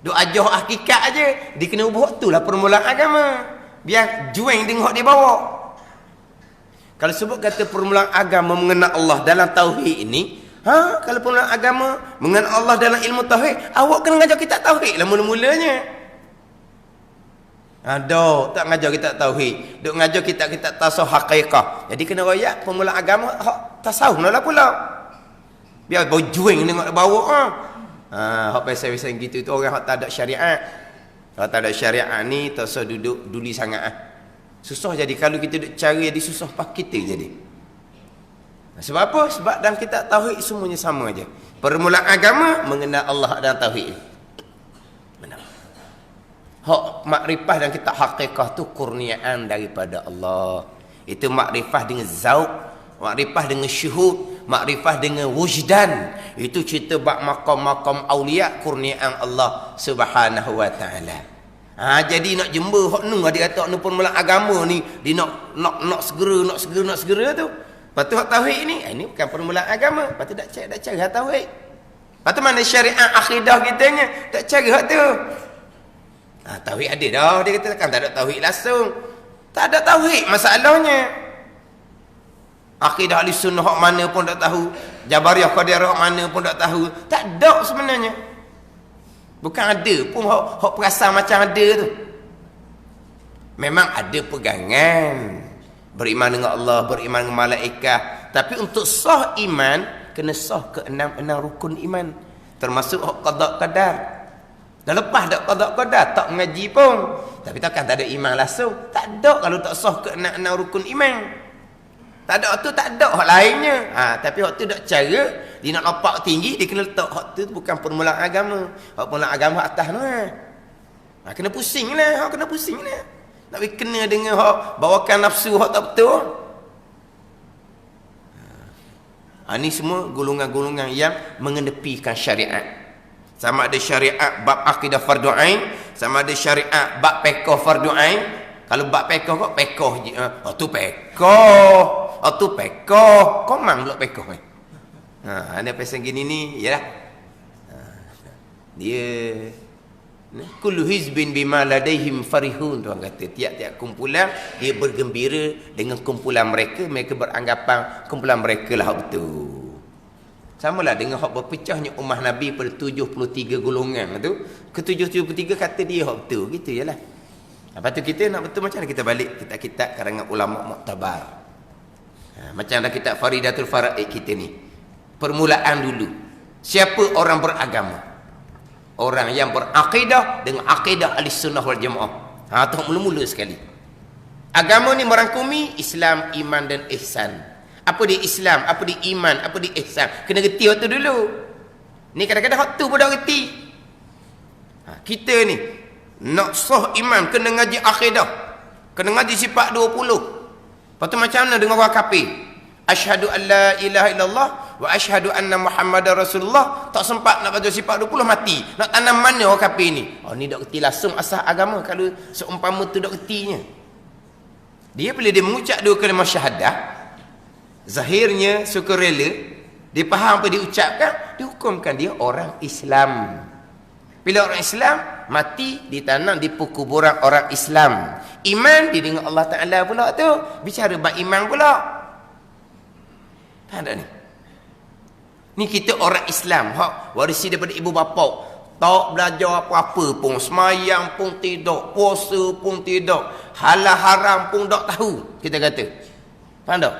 Duk ajar hakikat aja, dia kena ubah tu lah permulaan agama. Biar juang dengan hak dia bawa. Kalau sebut kata permulaan agama mengenal Allah dalam tauhid ini, kalau permulaan agama mengenal Allah dalam ilmu tauhid, awak kena ngajar kitab tauhid lah mula-mulanya. Tak ngajar kitab tauhid, duk ngajar kitab-kitab tasawuf haqiqah. Jadi kena royak permulaan agama hak tasawuf lah pula. Biar berjuang dengan bawa. Hak pasal-pasal gitu tu orang hak tak ada syariat. Kalau tak ada syariat ni, tak usah duduk duli sangat. Susah jadi. Kalau kita duduk cari, jadi susah pak kita jadi. Sebab apa? Sebab dalam kitab tauhid semuanya sama aja. Permulaan agama mengenal Allah dan tauhid. Benar. Hak makrifah dan kitab haqiqah tu kurniaan daripada Allah. Itu makrifah dengan zauq, makrifah dengan syuhud, makrifah dengan wujdan. Itu cerita bab maqam-maqam auliya, kurniaan Allah Subhanahu wa taala. Jadi nak jember hak nu dia kata nu permulaan agama ni, dia nak segera tu. Lepas tu hak tauhid ni, ini bukan permulaan agama. Lepas tu dak cari hak tauhid. Lepas tu mana syariat akidah kitanya, tak cari hak tu. Tauhid ada dah, dia kata kan tak ada tauhid langsung. Tak ada tauhid masalahnya. Akidah ahli sunnah hak mana pun tak tahu. Jabariyah qadariyah hak mana pun tak tahu. Tak ada sebenarnya. Bukan ada pun hak perasaan macam ada tu. Memang ada pegangan. Beriman dengan Allah, beriman dengan malaikat. Tapi untuk sah iman, kena sah ke enam rukun iman. Termasuk hak qada qadar. Dah lepas dak qada qadar, tak mengaji pun. Tapi takkan tak ada iman langsung. Tak ada kalau tak sah ke 6 rukun iman. Tak ada tu, tak ada hak lainnya. Tapi hak tu dak cara dia nak nampak tinggi, dia kena letak hak tu bukan permulaan agama. Hak permulaan agama atas tu. Kena pusing lah, hak kena pusing lah. Nak kena dengan hak bawakan nafsu hak tak betul. Ini semua golongan-golongan yang mengenepikan syariat. Sama ada syariat bab akidah fardu ain, sama ada syariat bab pekoh fardu ain. Kalau bab pekoh kok pekoh je. Tu pekoh. Tu pekoh. Komang pula pekoh ni. Ada pesan gini ni, yalah. Dia kullu hizbin bima ladaihim farihun, tuan kata tiap-tiap kumpulan dia bergembira dengan kumpulan mereka, mereka beranggapan kumpulan mereka lah betul. Samalah dengan hak berpecahnya ummah Nabi pada 73 golongan tu, ke-73 kata dia hak betul, gitu jelah. Lepas tu kita nak betul macam mana kita balik kitab-kitab karangan ulama muktabar. Macam ada kitab Faridatul Faraid kita ni. Permulaan dulu. Siapa orang beragama? Orang yang berakidah dengan akidah Ahlussunnah wal Jamaah. Tu mula-mula sekali. Agama ni merangkumi Islam, iman dan ihsan. Apa dia Islam, apa dia iman, apa dia ihsan. Kena reti waktu dulu. Ni kadang-kadang waktu pun dah reti. Kita ni nak sah iman kena ngaji akidah. Kena ngaji sifat 20. Lepas tu macam mana dengan orang kafir? Asyhadu an la ilaha illallah wa asyhadu anna Muhammadar Rasulullah. Tak sempat nak baca sifat 20 mati. Nak tanam mana orang kafir ni? Ni dak reti langsung asal agama kalau seumpama tu dak retinya. Dia bila dia mengucap dua kalimah syahadah, zahirnya sukarela, dia faham apa dia ucapkan, dihukumkan dia orang Islam. Bila orang Islam mati ditanam di kuburan orang Islam. Iman dia dengan Allah Taala pula tu. Bicara bab iman pula. Faham tak ni? Ni kita orang Islam, hak warisi daripada ibu bapa. Tak belajar apa-apa pun, semayang pun tidak, puasa pun tidak, halal haram pun tak tahu, kita kata. Faham tak?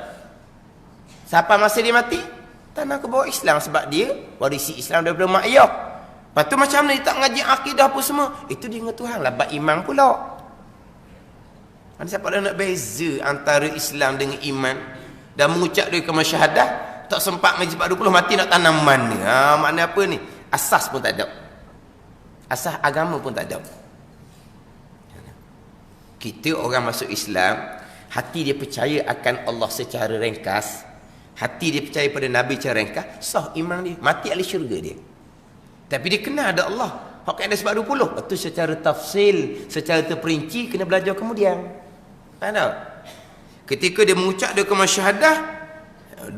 Siapa masa dia mati? Tanah ke bawah Islam sebab dia warisi Islam daripada mak ayah. Lepas tu macam mana dia tak ngaji akidah apa semua? Itu dia dengan Tuhan lah, bab iman pula. Ada siapa dah nak beza antara Islam dengan iman? Dan mengucap dia kalimah syahadah, tak sempat ngaji 40 mati nak tanam mana? Makna apa ni? Asas pun tak ada. Asas agama pun tak ada. Kita orang masuk Islam, hati dia percaya akan Allah secara ringkas, hati dia percaya pada Nabi secara ringkas, sah iman dia, mati ahli syurga dia. Tapi dia kena ada Allah. Hak ada sebab 20. Itu secara tafsil, secara terperinci kena belajar kemudian. Faham tak? Ketika dia mengucap dia kalimah syahadah,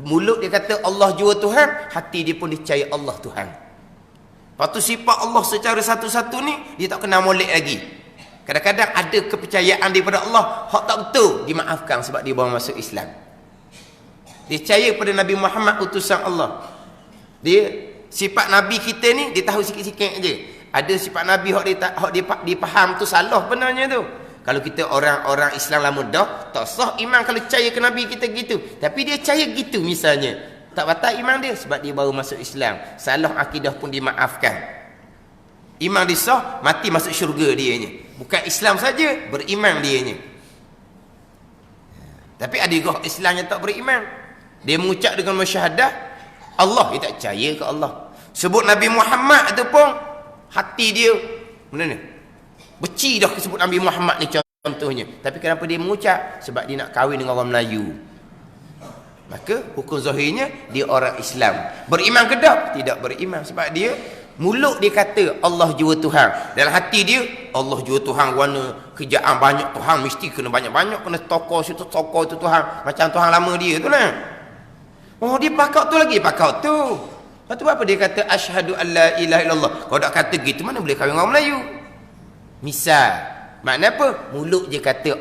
mulut dia kata Allah jua Tuhan, hati dia pun percaya Allah Tuhan. Lepas tu sifat Allah secara satu-satu ni dia tak kena molek lagi. Kadang-kadang ada kepercayaan daripada Allah hak tak betul, dimaafkan sebab dia baru masuk Islam. Dia percaya pada Nabi Muhammad utusan Allah. Dia sifat Nabi kita ni dia tahu sikit-sikit je. Ada sifat Nabi hak dia faham tu salah benarnya tu. Kalau kita orang-orang Islam lama dah, tak sah iman kalau percaya ke Nabi kita gitu. Tapi dia percaya gitu misalnya. Tak batal iman dia sebab dia baru masuk Islam. Salah akidah pun dimaafkan. Iman dia sah, mati masuk syurga dianya. Bukan Islam saja, beriman dianya. Tapi ada juga Islam yang tak beriman. Dia mengucap dengan syahadah, Allah, dia tak percaya ke Allah. Sebut Nabi Muhammad tu pun, hati dia, mana ni? Beci dah sebut Nabi Muhammad ni contohnya. Tapi kenapa dia mengucap? Sebab dia nak kahwin dengan orang Melayu. Maka hukum zahirnya dia orang Islam. Beriman ke tak? Tidak beriman. Sebab dia mulut dia kata Allah jua Tuhan. Dalam hati dia Allah jua Tuhan. Warna kerjaan banyak Tuhan mesti kena banyak-banyak, kena tokoh situ tokoh tu Tuhan. Macam Tuhan lama dia tu lah. Oh dia pakak tu lagi, pakak tu. Lepas tu apa dia kata asyhadu an la ilaha illallah. Kalau tak kata gitu mana boleh kahwin dengan orang Melayu? Misal, makna apa? Mulut je kata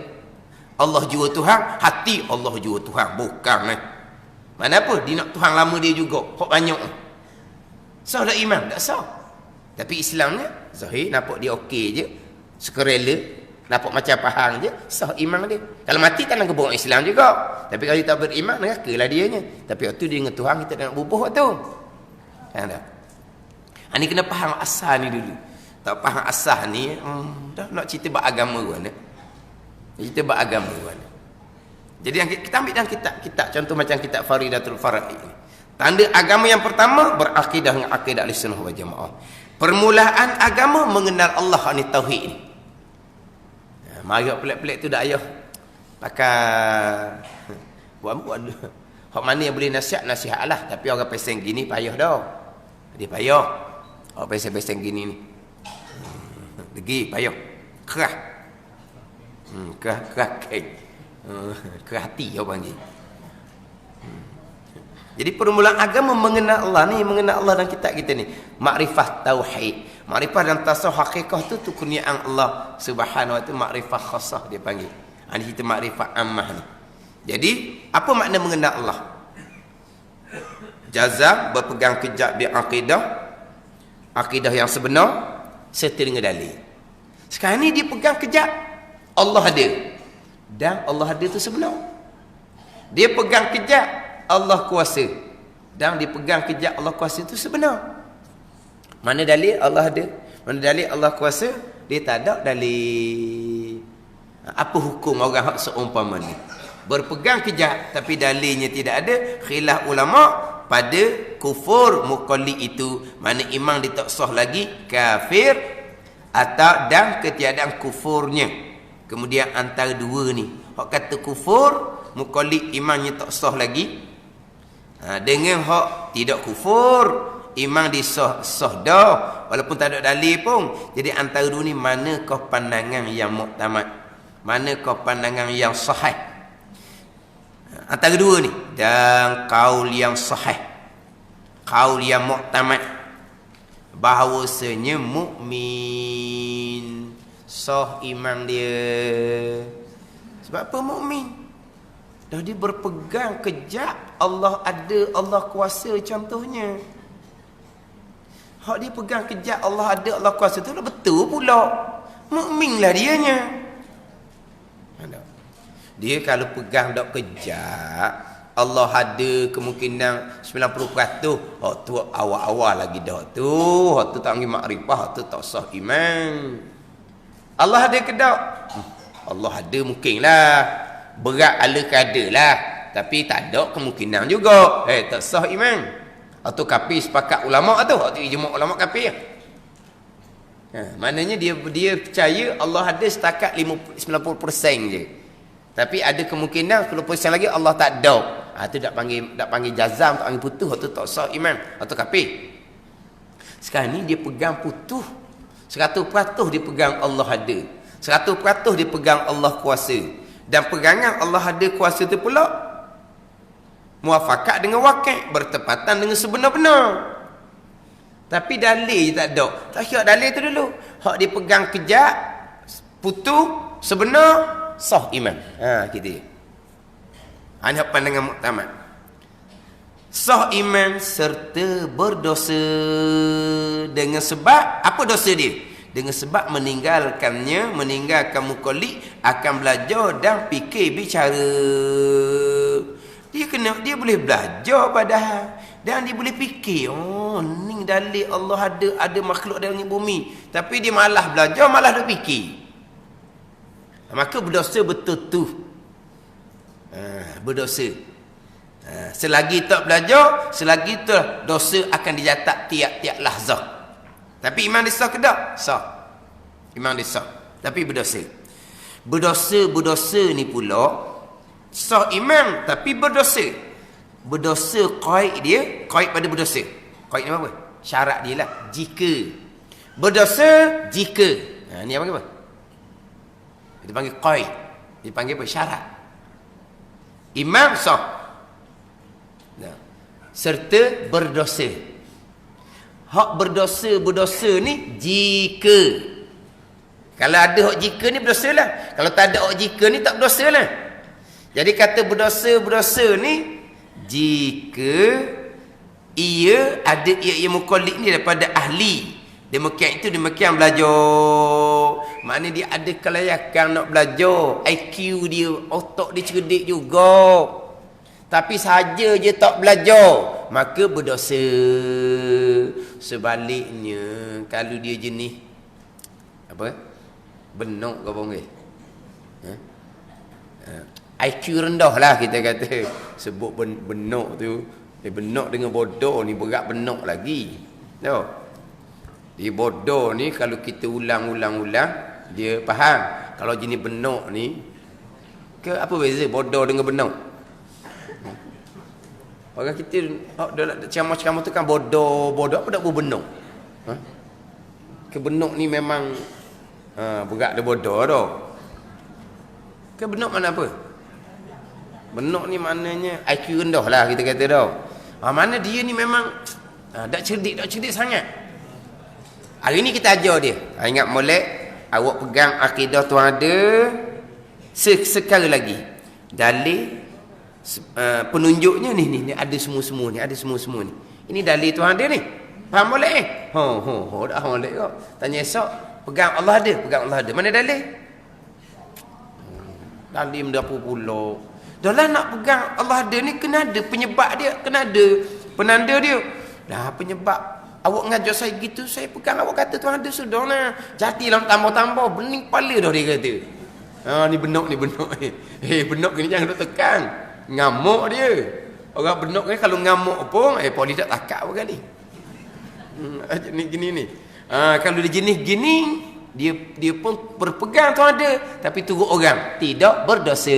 Allah jua Tuhan, hati Allah jua Tuhan. Bukan Makna apa? Dia nak Tuhan lama dia juga. Hak banyak. Sah tak iman? Tak sah. Tapi Islamnya, zahir nampak dia okey je. Sukarela, nampak macam faham je. Sah iman dia. Kalau mati tak nak kebuang Islam juga. Tapi kalau dia tak beriman, neraka lah dianya. Tapi waktu dia dengan Tuhan, kita nak bubuh waktu. Faham tak? Ini kena faham asal ni dulu. Tak faham asal ni, dah nak cerita bab agama kan. Cerita bab agama kan. Jadi yang kita ambil dalam kitab contoh macam kitab Faridatul Faraid ni. Tanda agama yang pertama berakidah dengan akidah Ahlussunnah wal Jamaah. Permulaan agama mengenal Allah ni tauhid ni. Mari pelik-pelik tu dak ayah. Pakai buat hak mana yang boleh nasihatlah, tapi orang pesen gini payah dah. Dia payah. Orang pesen gini ni. Degi payah. Kerah. Kerah kek. Kerah hati orang panggil. Jadi permulaan agama mengenal Allah ni, mengenal Allah dalam kitab kita ni. Makrifah tauhid. Makrifah dan tasawuf hakikah tu kurniaan Allah Subhanahu wa taala, makrifah khassah dia panggil. Ini kita makrifah ammah ni. Jadi, apa makna mengenal Allah? Jazam berpegang kejap bi akidah. Akidah yang sebenar serta dengan dalil. Sekarang ni dia pegang kejap Allah ada. Dan Allah ada tu sebenar. Dia pegang kejap Allah kuasa. Dan dipegang kejap Allah kuasa itu sebenar. Mana dalil Allah ada? Mana dalil Allah kuasa? Dia tak ada dalil. Apa hukum orang hak seumpama ni? Berpegang kejap tapi dalilnya tidak ada. Khilaf ulama pada kufur muqallid itu. Mana imam dia tak sah lagi, kafir atau dan ketiadaan kufurnya. Kemudian antara dua ni, hak kata kufur muqallid imamnya tak sah lagi. Dengan hak tidak kufur imam disah dah walaupun tak ada dalil pun. Jadi antara dua ni manakah pandangan yang muktamad, manakah pandangan yang sahih? Antara dua ni, dan kaul yang sahih, kaul yang muktamad, bahawasanya mukmin sah iman dia. Sebab apa mukmin? Dah dia berpegang kejap Allah ada, Allah kuasa contohnya. Hak dia pegang kejap Allah ada, Allah kuasa tu dah betul pula. Mukminlah dianya. Dia kalau pegang dak kejap Allah ada kemungkinan 90%. Hak tu awal-awal lagi dah tu. Hak tu tak panggil makrifah, hak tu tak sah iman. Allah ada ke tak? Allah ada mungkinlah. Berat ala kadalah, tapi tak ada kemungkinan juga. Tak sah iman. Atau kafir sepakat ulama tu, atau ijma' ulama kafir. Maknanya dia percaya Allah ada setakat 90% je. Tapi ada kemungkinan 10% lagi Allah tak ada. Tu tak panggil jazam, tak panggil putus, atau tak sah iman, atau kafir. Sekarang ni dia pegang putus. 100% dia pegang Allah ada. 100% dia pegang Allah kuasa. Dan pegangan Allah ada kuasa itu pula muafakat dengan wakil, bertepatan dengan sebenar-benar. Tapi dalil tak ada. Tak kira dalil tu dulu. Hak dia pegang kejap, putus, sebenar, sah iman. Kita. Ini pandangan muktamad. Sah iman serta berdosa dengan sebab apa dosa dia? Dengan sebab meninggalkan muqallid akan belajar dan fikir bicara. Dia boleh belajar padahal, dan dia boleh fikir, ni dalil Allah ada makhluk dalam bumi, tapi dia malah belajar, malah dia fikir. Maka berdosa betul tu. Berdosa. Selagi tak belajar, selagi tu dosa akan dicatat tiap-tiap lahzah. Tapi iman dia sah ke tak? Sah. Iman dia sah. Tapi berdosa. Berdosa ni pula sah iman tapi berdosa. Berdosa qaid dia, qaid pada berdosa. Qaid ni apa? Syarat dia lah. Jika. Berdosa jika. Ni apa? Dia panggil qaid. Dia panggil apa? Syarat. Iman sah. Serta berdosa. Hak berdosa ni jika. Kalau ada hak jika ni berdosa lah. Kalau tak ada hak jika ni tak berdosa lah. Jadi kata berdosa ni jika ia ada ia muqallid ni daripada ahli. Demikian itu demikian belajar. Maknanya dia ada kelayakan nak belajar. IQ dia, otak dia cerdik juga. Tapi saja je tak belajar, maka berdosa. sebaliknya kalau dia jenis apa? Benok ke panggil. IQ rendah lah kita kata. Sebut benok tu. Benok dengan bodoh ni berat benok lagi. Tahu? Di bodoh ni kalau kita ulang-ulang dia faham. Kalau jenis benok ni apa beza bodoh dengan benok? Orang kita ceramah-ceramah tu kan bodoh apa tak berbenok? Kebenok ni memang berat dia bodoh dah. Kebenok mana apa? Benok ni maknanya IQ rendah lah kita kata dah. Mana dia ni memang tak cerdik sangat. Hari ni kita ajar dia. Ingat molek, awak pegang akidah tu ada sekali lagi. Dalil penunjuknya ni ada semua ni, ada semua ni. Ini dalil Tuhan dia ni. Faham molek dah molek kau. Tanya esok, pegang Allah ada. Mana dalil? Dalil berapa pula? Dah lah nak pegang Allah ada ni kena ada penyebab dia, kena ada penanda dia. Dah penyebab awak ngajar saya gitu, saya pegang awak kata Tuhan ada sudah lah. Jadilah tambah-tambah bening kepala dah dia kata. Ni benok ni. Benok ni jangan duk tekan. Ngamuk dia. Orang benok ni kalau ngamuk pun polis tak takak apa kali. Gini. Kalau dia jenis gini, dia pun berpegang tu ada, tapi turut orang tidak berdosa.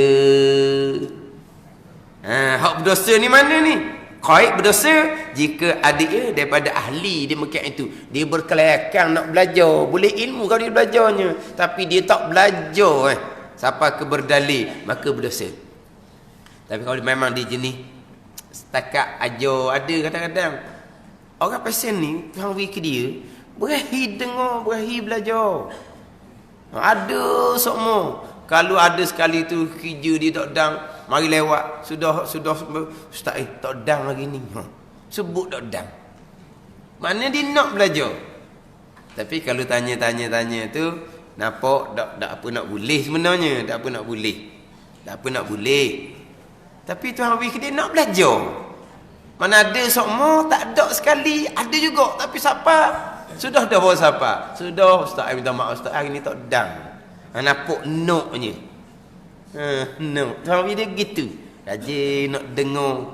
Hak berdosa ni mana ni? Qaid berdosa jika adik daripada ahli dia macam itu. Dia berkelayakan nak belajar, boleh ilmu kalau dia belajarnya, tapi dia tak belajar sampai ke berdalil, maka berdosa. Tapi kalau memang dia jenis setakat ajar, ada kadang-kadang orang pesen ni Tuhan beri ke dia berahi dengar, berahi belajar. Ada semua. Kalau ada sekali tu kerja dia tak dang, mari lewat sudah ustaz tak dang lagi ni. Sebut tak dang. Mana dia nak belajar. Tapi kalau tanya tu nampak tak apa nak boleh sebenarnya, tak apa nak boleh. Tapi Tuhan beri ke dia nak belajar. Mana ada semua tak ada sekali, ada juga tapi siapa sudah dah bawa siapa? Sudah ustaz minta maaf ustaz hari ni tak dang. Nampak noknya. No. Tapi dia gitu. Rajin nak dengar.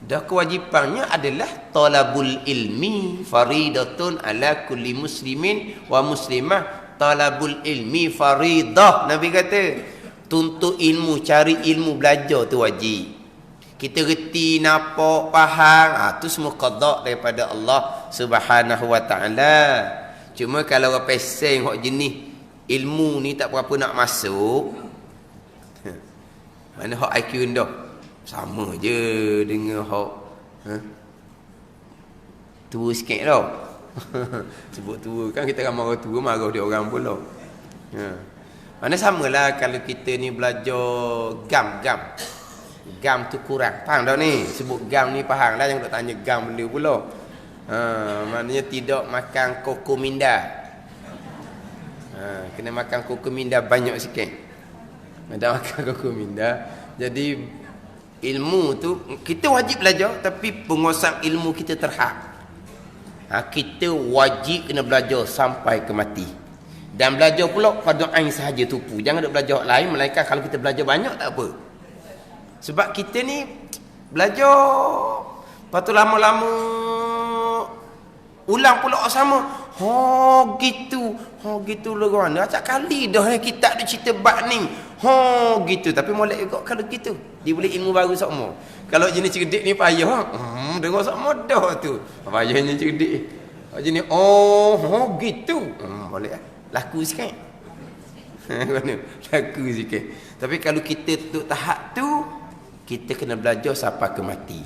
Dah kewajipannya adalah talabul ilmi faridatun ala kulli muslimin wa muslimah. Talabul ilmi faridah. Nabi kata, tuntut ilmu, cari ilmu, belajar tu wajib. Kita reti, nampak, faham, tu semua qada daripada Allah Subhanahu wa taala. Cuma kalau orang peseng hak jenis ilmu ni tak berapa nak masuk, mana hak IQ rendah sama je dengan hak tua sikit tau. Sebut tua kan kita ramai orang tua, marah dia orang pula. Mana samalah kalau kita ni belajar gam tu kurang. Faham dah ni? Sebut gam ni faham lah, jangan tanya gam benda pula. Maknanya tidak makan koko minda. Kena makan koko minda banyak sikit. Ada makan koko minda. Jadi ilmu tu kita wajib belajar, tapi penguasaan ilmu kita terhad. Kita wajib kena belajar sampai ke mati. Dan belajar pula pada ain sahaja tupu. Jangan nak belajar lain, melainkan kalau kita belajar banyak tak apa. Sebab kita ni belajar, lepas tu lama-lama ulang pula sama. Gitu legon. Acak kali dah kita ada cerita bab ni. Gitu. Tapi molek juga kalau gitu. Dia boleh ilmu baru semua. Kalau jenis cerdik ni payah. Dengar semua dah tu. Payahnya cerdik. Jenis gitu. Boleh lah. Laku sikit. Laku sikit. Tapi kalau kita duduk tahap tu, kita kena belajar sampai ke mati.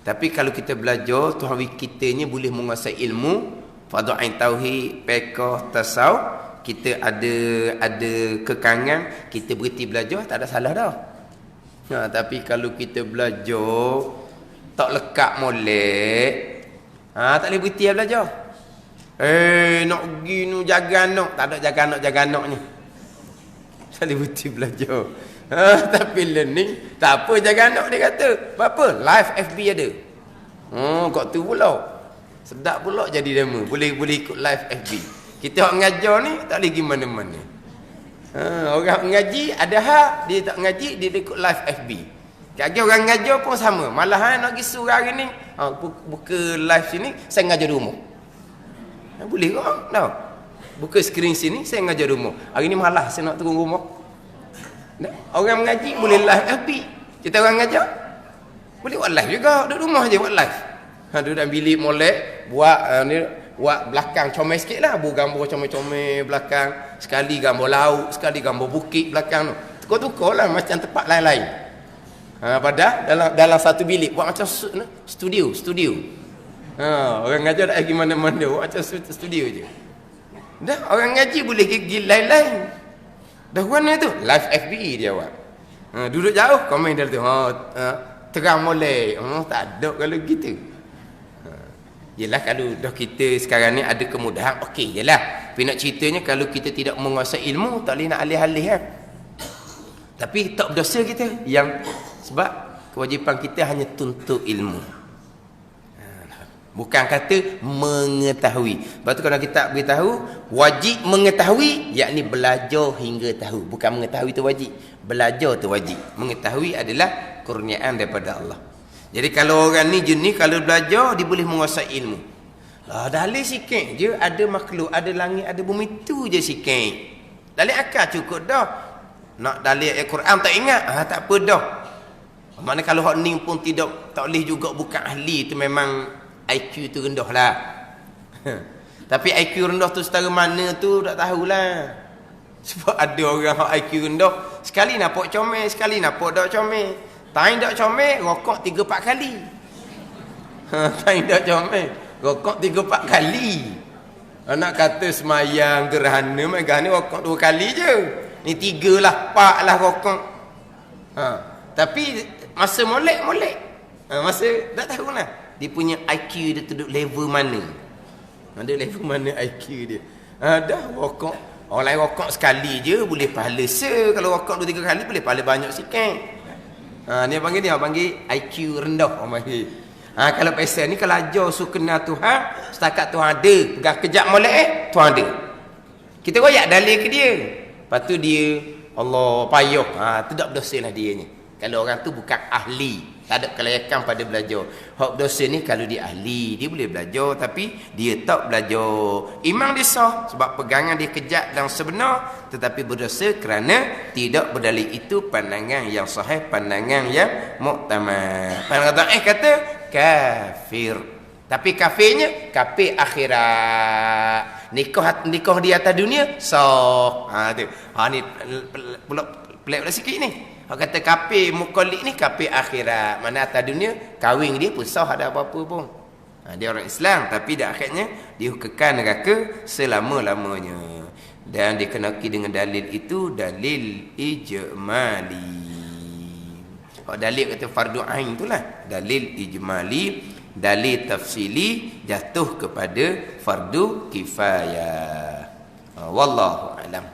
Tapi kalau kita belajar, Tuhan kitanya boleh menguasai ilmu, fardhu-ain tauhid, fiqh, tasawuf, kita ada kekangan, kita berhenti belajar, tak ada salah dah. Tapi kalau kita belajar tak lekat molek, tak boleh berhenti belajar. Nak pergi nu jaga anak, tak ada jaga anaknya. Tak boleh berhenti belajar. Tapi learning tak apa, jaga anak dia kata. Apa? Live FB ada. Kau tu pula. Sedap pula jadi demo. Boleh ikut live FB. Kita orang ngajar ni tak boleh pergi mana-mana. Orang ngaji ada hak, dia tak ngaji, dia ikut live FB. Kaki orang ngajar pun sama. Malahan nak pergi surah hari ni, buka live sini, saya ngajar di rumah. Boleh ke? No. Buka skrin sini, saya ngajar di rumah. Hari ni malas saya nak turun rumah. Orang mengaji boleh live FB. Kita orang ngajar boleh buat live juga. Duduk rumah je buat live. Duduk dalam bilik molek, buat belakang comel sikit lah. Buat gambar comel-comel belakang. Sekali gambar laut, sekali gambar bukit belakang tu. Tukar-tukar lah macam tempat lain-lain. Pada dalam satu bilik buat macam studio. Orang ngajar tak pergi mana-mana, buat macam studio je. Dah orang ngaji boleh pergi lain-lain. Dah mana tu? Live FBE dia buat. Duduk jauh komen dia tu. Terang molek. Tak ada kalau gitu. Yelah kalau dah kita sekarang ni ada kemudahan, okey jelah. Tapi nak ceritanya kalau kita tidak menguasai ilmu, tak boleh nak alih-alih kan. Tapi tak berdosa kita sebab kewajipan kita hanya tuntut ilmu. Bukan kata mengetahui. Sebab tu kalau kita beritahu wajib mengetahui, yakni belajar hingga tahu. Bukan mengetahui tu wajib, belajar tu wajib. Mengetahui adalah kurniaan daripada Allah. Jadi kalau orang ni jenis kalau belajar dia boleh menguasai ilmu. Dalil sikit je ada makhluk, ada langit, ada bumi, tu je sikit. Dalil akal cukup dah. Nak dalil Al-Quran tak ingat, tak apa dah. Maknanya kalau hak ni pun tak boleh juga, bukan ahli, itu memang IQ tu rendah lah. Tapi IQ rendah tu setara mana tu tak tahulah. Sebab ada orang IQ rendah, sekali nampak comel, sekali nampak tak comel. Time tak comel, rokok 3-4 kali. Time tak comel, rokok 3-4 kali. Nak kata semayang gerhana, rokok 2 kali je. Ni 3 lah, 4 lah rokok. Tapi masa molek. Masa tak tahu lah. Dia punya IQ dia duduk level mana. Ada level mana IQ dia. Dah rokok. Orang lain rokok sekali je boleh pahala kalau rokok 2-3 kali boleh pahala banyak sikit. Dia panggil IQ rendah orang panggil. Kalau pesan ni kalau ajar suruh kenal Tuhan, setakat Tuhan ada, pegang kejap molek Tuhan ada. Kita royak dalil ke dia. Lepas tu dia Allah payah. Tu tak berdosa lah dia ni. Kalau orang tu bukan ahli, tak ada kelayakan pada belajar. Hak dosa ni kalau dia ahli, dia boleh belajar tapi dia tak belajar. Imam dia sah sebab pegangan dia kejap dan sebenar, tetapi berdosa kerana tidak berdalil. Itu pandangan yang sahih, pandangan yang muktamad. Pandangan kata kafir. Tapi kafirnya kafir akhirat. Nikah di atas dunia sah. Tu. Ni pula pelik sikit ni. Orang kata kafir muqallid ni kafir akhirat. Mana atas dunia kahwin dia pun sah, ada apa-apa pun. Dia orang Islam tapi dah akhirnya dia kekal neraka selama-lamanya. Dan dikenaki dengan dalil itu dalil ijmali. Kalau dalil kata fardu ain itulah dalil ijmali, dalil tafsili jatuh kepada fardu kifayah. Wallahu alam.